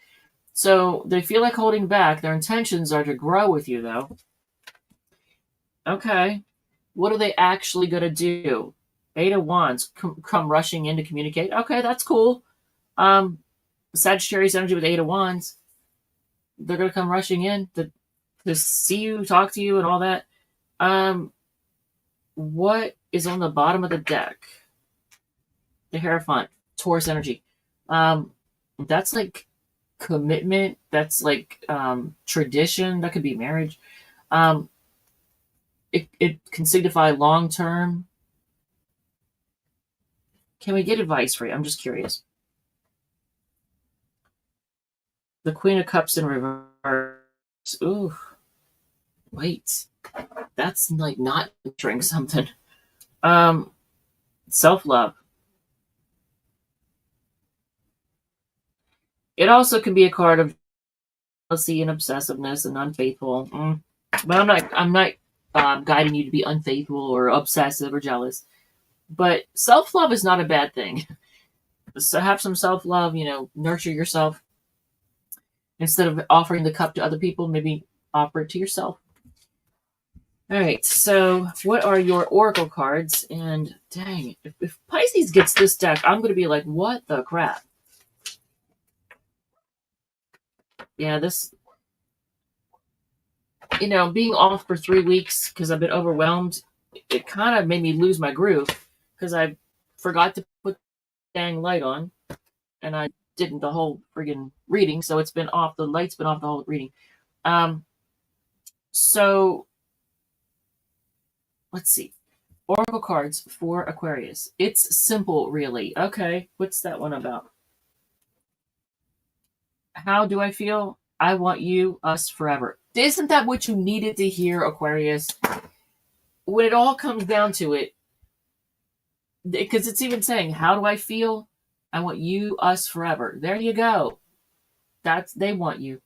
so they feel like holding back. Their intentions are to grow with you, though. Okay, what are they actually going to do? Eight of Wands, come rushing in to communicate. Okay, that's cool. Sagittarius energy with Eight of Wands. They're going to come rushing in to see you, talk to you, and all that. What is on the bottom of the deck? The Hierophant, Taurus energy. That's like commitment. That's like tradition. That could be marriage. It can signify long term. Can we get advice for you? I'm just curious. The Queen of Cups in reverse. Ooh, wait. That's like not entering something. Self-love. It also can be a card of jealousy and obsessiveness and unfaithful. But I'm not guiding you to be unfaithful or obsessive or jealous. But self-love is not a bad thing. So have some self-love, nurture yourself. Instead of offering the cup to other people, maybe offer it to yourself. All right, so what are your oracle cards? And dang, if Pisces gets this deck, I'm going to be like, what the crap? Yeah, this, being off for 3 weeks because I've been overwhelmed, it kind of made me lose my groove because I forgot to put the dang light on, and I didn't the whole friggin' reading, so it's been off. The light's been off the whole reading. So let's see. Oracle cards for Aquarius. It's simple, really. Okay, what's that one about? How do I feel? I want you, us, forever. Isn't that what you needed to hear, Aquarius? When it all comes down to it, because it's even saying, how do I feel? I want you, us, forever. There you go. They want you.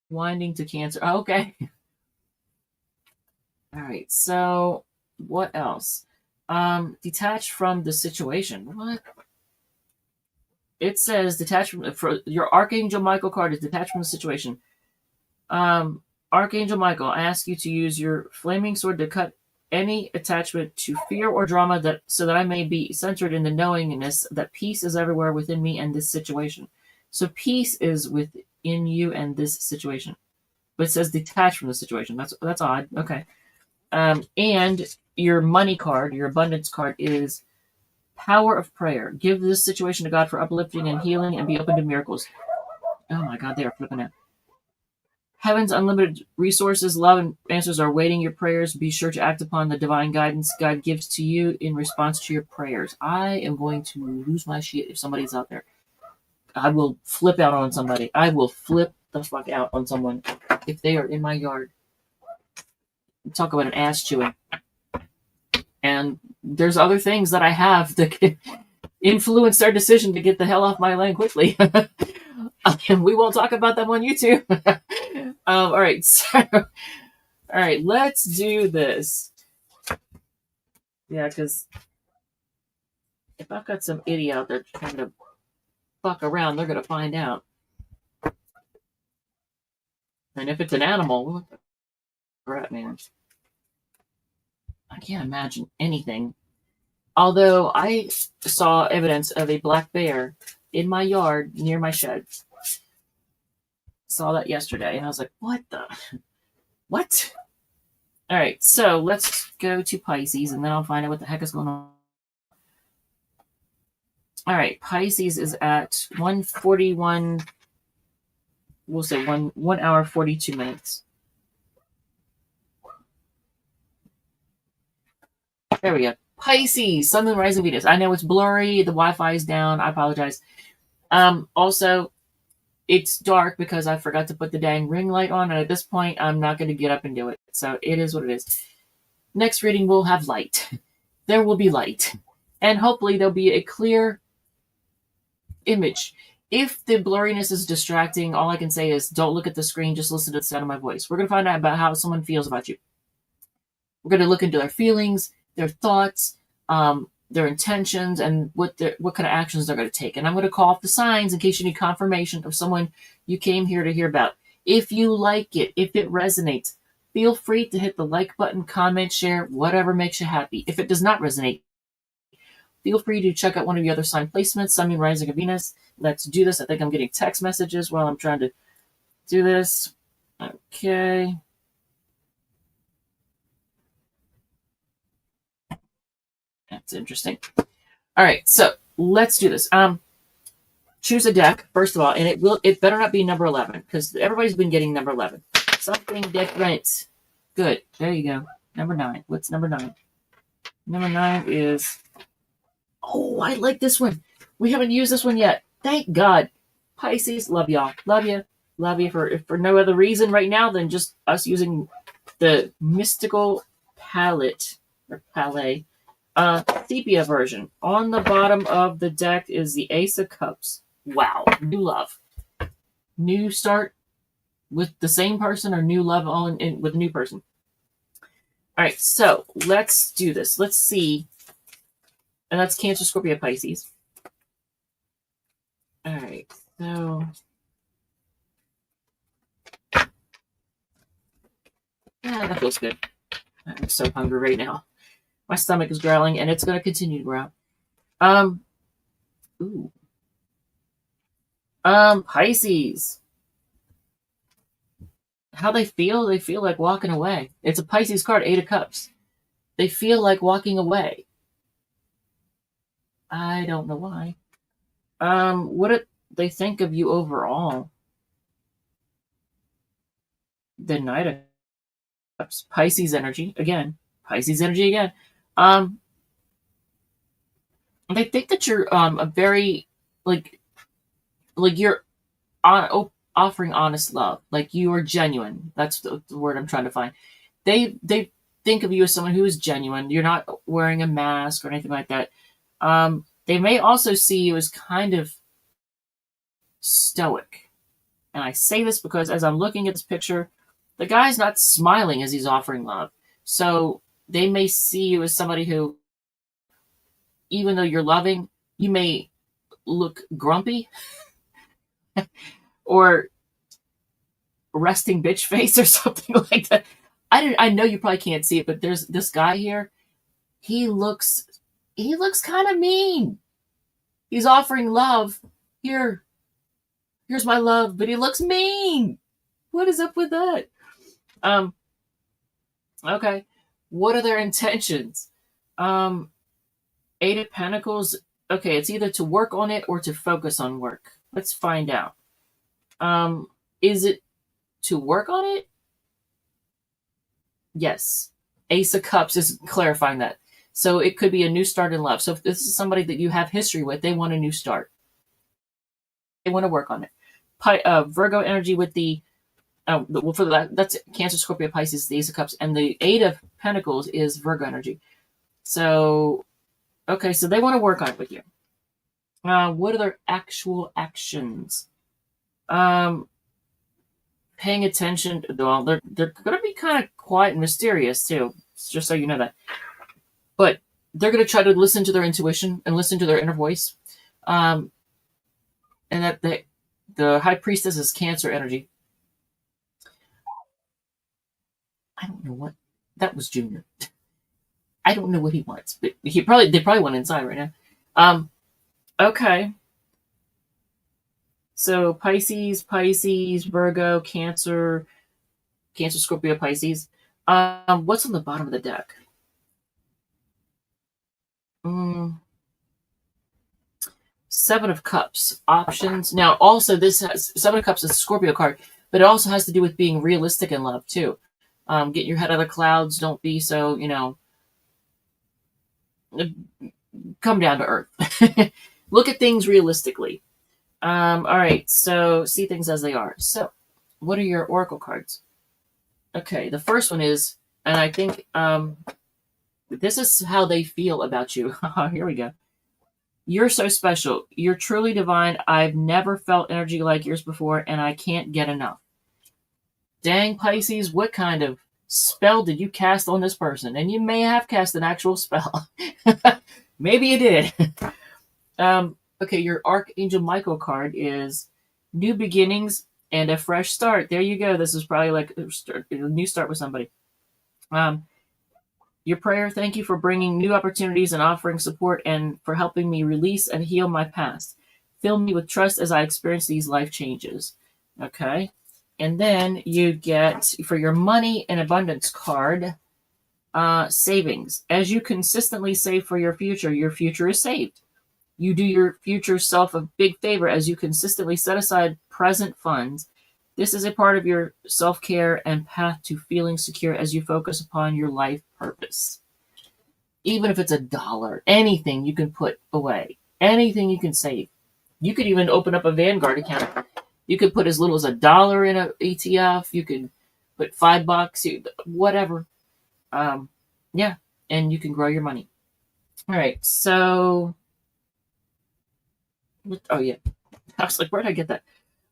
Winding to Cancer. Oh, okay. All right. So what else? Detach from the situation. What? It says detach from for your Archangel Michael card is detached from the situation. Archangel Michael, I ask you to use your flaming sword to cut any attachment to fear or drama so that I may be centered in the knowingness that peace is everywhere within me and this situation. So peace is within you and this situation. But it says detach from the situation. That's odd. Okay. And your money card, your abundance card is power of prayer. Give this situation to God for uplifting and healing and be open to miracles. Oh my God, they are flipping out. Heaven's unlimited resources, love, and answers are awaiting your prayers. Be sure to act upon the divine guidance God gives to you in response to your prayers. I am going to lose my shit if somebody's out there. I will flip out on somebody. I will flip the fuck out on someone if they are in my yard. Talk about an ass chewing. And there's other things that I have that can influence their decision to get the hell off my land quickly. And we won't talk about them on YouTube. All right. So, all right, let's do this. Yeah, because if I've got some idiot out there trying to fuck around, they're going to find out. And if it's an animal, what the crap, man? I can't imagine anything. Although I saw evidence of a black bear in my yard near my shed. Saw that yesterday, and I was like, what the? What? All right, so let's go to Pisces, and then I'll find out what the heck is going on. All right, Pisces is at 1:41. We'll say 1 hour 42 minutes. There we go. Pisces, Sun and Rising Venus. I know it's blurry. The Wi-Fi is down. I apologize. Also, it's dark because I forgot to put the dang ring light on, and at this point, I'm not going to get up and do it. So it is what it is. Next reading will have light. There will be light. And hopefully there'll be a clear image. If the blurriness is distracting, all I can say is don't look at the screen, just listen to the sound of my voice. We're going to find out about how someone feels about you. We're going to look into their feelings, their thoughts, their intentions, and what kind of actions they're going to take. And I'm going to call off the signs in case you need confirmation of someone you came here to hear about. If you like it, if it resonates, feel free to hit the like button, comment, share, whatever makes you happy. If it does not resonate, feel free to check out one of the other sign placements, Sun, Moon, Rising of Venus. Let's do this. I think I'm getting text messages while I'm trying to do this. Okay. That's interesting. All right, so let's do this. Choose a deck, first of all, and it better not be number 11, because everybody's been getting number 11. Something different. Good. There you go. Number 9. What's number 9? Number 9 is... Oh, I like this one. We haven't used this one yet. Thank God. Pisces, love y'all. Love you. Love you for no other reason right now than just us using the mystical palette, or palette, sepia version. On the bottom of the deck is the Ace of Cups. Wow. New love. New start with the same person, or new love all in with a new person. All right, so let's do this. Let's see. And that's Cancer, Scorpio, Pisces. All right, so... Yeah, that feels good. I'm so hungry right now. My stomach is growling, and it's going to continue to growl. Ooh. Pisces. How they feel? They feel like walking away. It's a Pisces card, 8 of Cups. They feel like walking away. I don't know why. What do they think of you overall? The Knight of Cups, Pisces energy again. Pisces energy again. Um, they think that you're a very like you're offering honest love. Like you are genuine. That's the word I'm trying to find. They think of you as someone who is genuine. You're not wearing a mask or anything like that. They may also see you as kind of stoic. And I say this because as I'm looking at this picture, the guy's not smiling as he's offering love. So they may see you as somebody who, even though you're loving, you may look grumpy or resting bitch face or something like that. I know you probably can't see it, but there's this guy here. He looks kind of mean. He's offering love. Here's my love, but he looks mean. What is up with that? Okay. What are their intentions? Eight of Pentacles. Okay, it's either to work on it or to focus on work. Let's find out. Is it to work on it? Yes. Ace of Cups is clarifying that. So it could be a new start in love. So if this is somebody that you have history with, they want a new start. They want to work on it. Virgo energy with the well, for that's Cancer, Scorpio, Pisces, the Ace of Cups, and the Eight of Pentacles is Virgo energy. So, okay, so they want to work on it with you. What are their actual actions? Paying attention. Well, they're going to be kind of quiet and mysterious too, just so you know that. But they're going to try to listen to their intuition and listen to their inner voice. And that the High Priestess is Cancer energy. I don't know what that was, Junior. I don't know what he wants, but they probably want inside right now. Okay. So Pisces, Virgo, Cancer, Scorpio, Pisces. What's on the bottom of the deck? Seven of Cups, options. Now, also this has Seven of Cups is a Scorpio card, but it also has to do with being realistic in love too. Get your head out of the clouds. Don't be so, come down to earth. Look at things realistically. All right, so see things as they are. So, what are your oracle cards? Okay, the first one is, and I think this is how they feel about you. Here we go. You're so special. You're truly divine. I've never felt energy like yours before, and I can't get enough. Dang, Pisces, what kind of spell did you cast on this person? And you may have cast an actual spell. Maybe you did. Okay, your Archangel Michael card is new beginnings and a fresh start. There you go. This is probably like a new start with somebody. Your prayer, thank you for bringing new opportunities and offering support and for helping me release and heal my past. Fill me with trust as I experience these life changes. Okay. And then you get, for your money and abundance card, savings. As you consistently save for your future is saved. You do your future self a big favor as you consistently set aside present funds. This is a part of your self-care and path to feeling secure as you focus upon your life purpose. Even if it's $1, anything you can put away, anything you can save. You could even open up a Vanguard account. You could put as little as $1 in an ETF. You could put $5, whatever. Yeah, and you can grow your money. All right, so... Oh, yeah. I was like, where did I get that?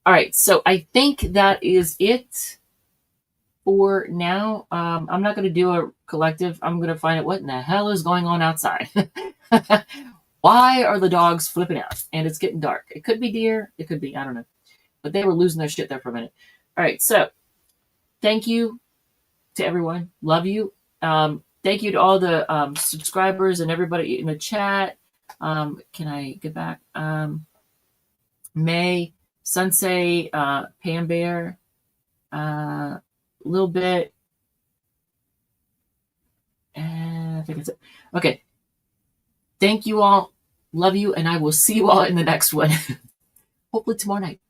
All right, so I think that is it for now. I'm not going to do a collective. I'm going to find out what in the hell is going on outside. Why are the dogs flipping out? And it's getting dark. It could be deer. It could be, I don't know. But they were losing their shit there for a minute. All right, so thank you to everyone. Love you. Thank you to all the subscribers and everybody in the chat. Can I get back? May, Sensei, Pam Bear, a little bit. I think it's it. Okay. Thank you all. Love you, and I will see you all in the next one. Hopefully tomorrow night.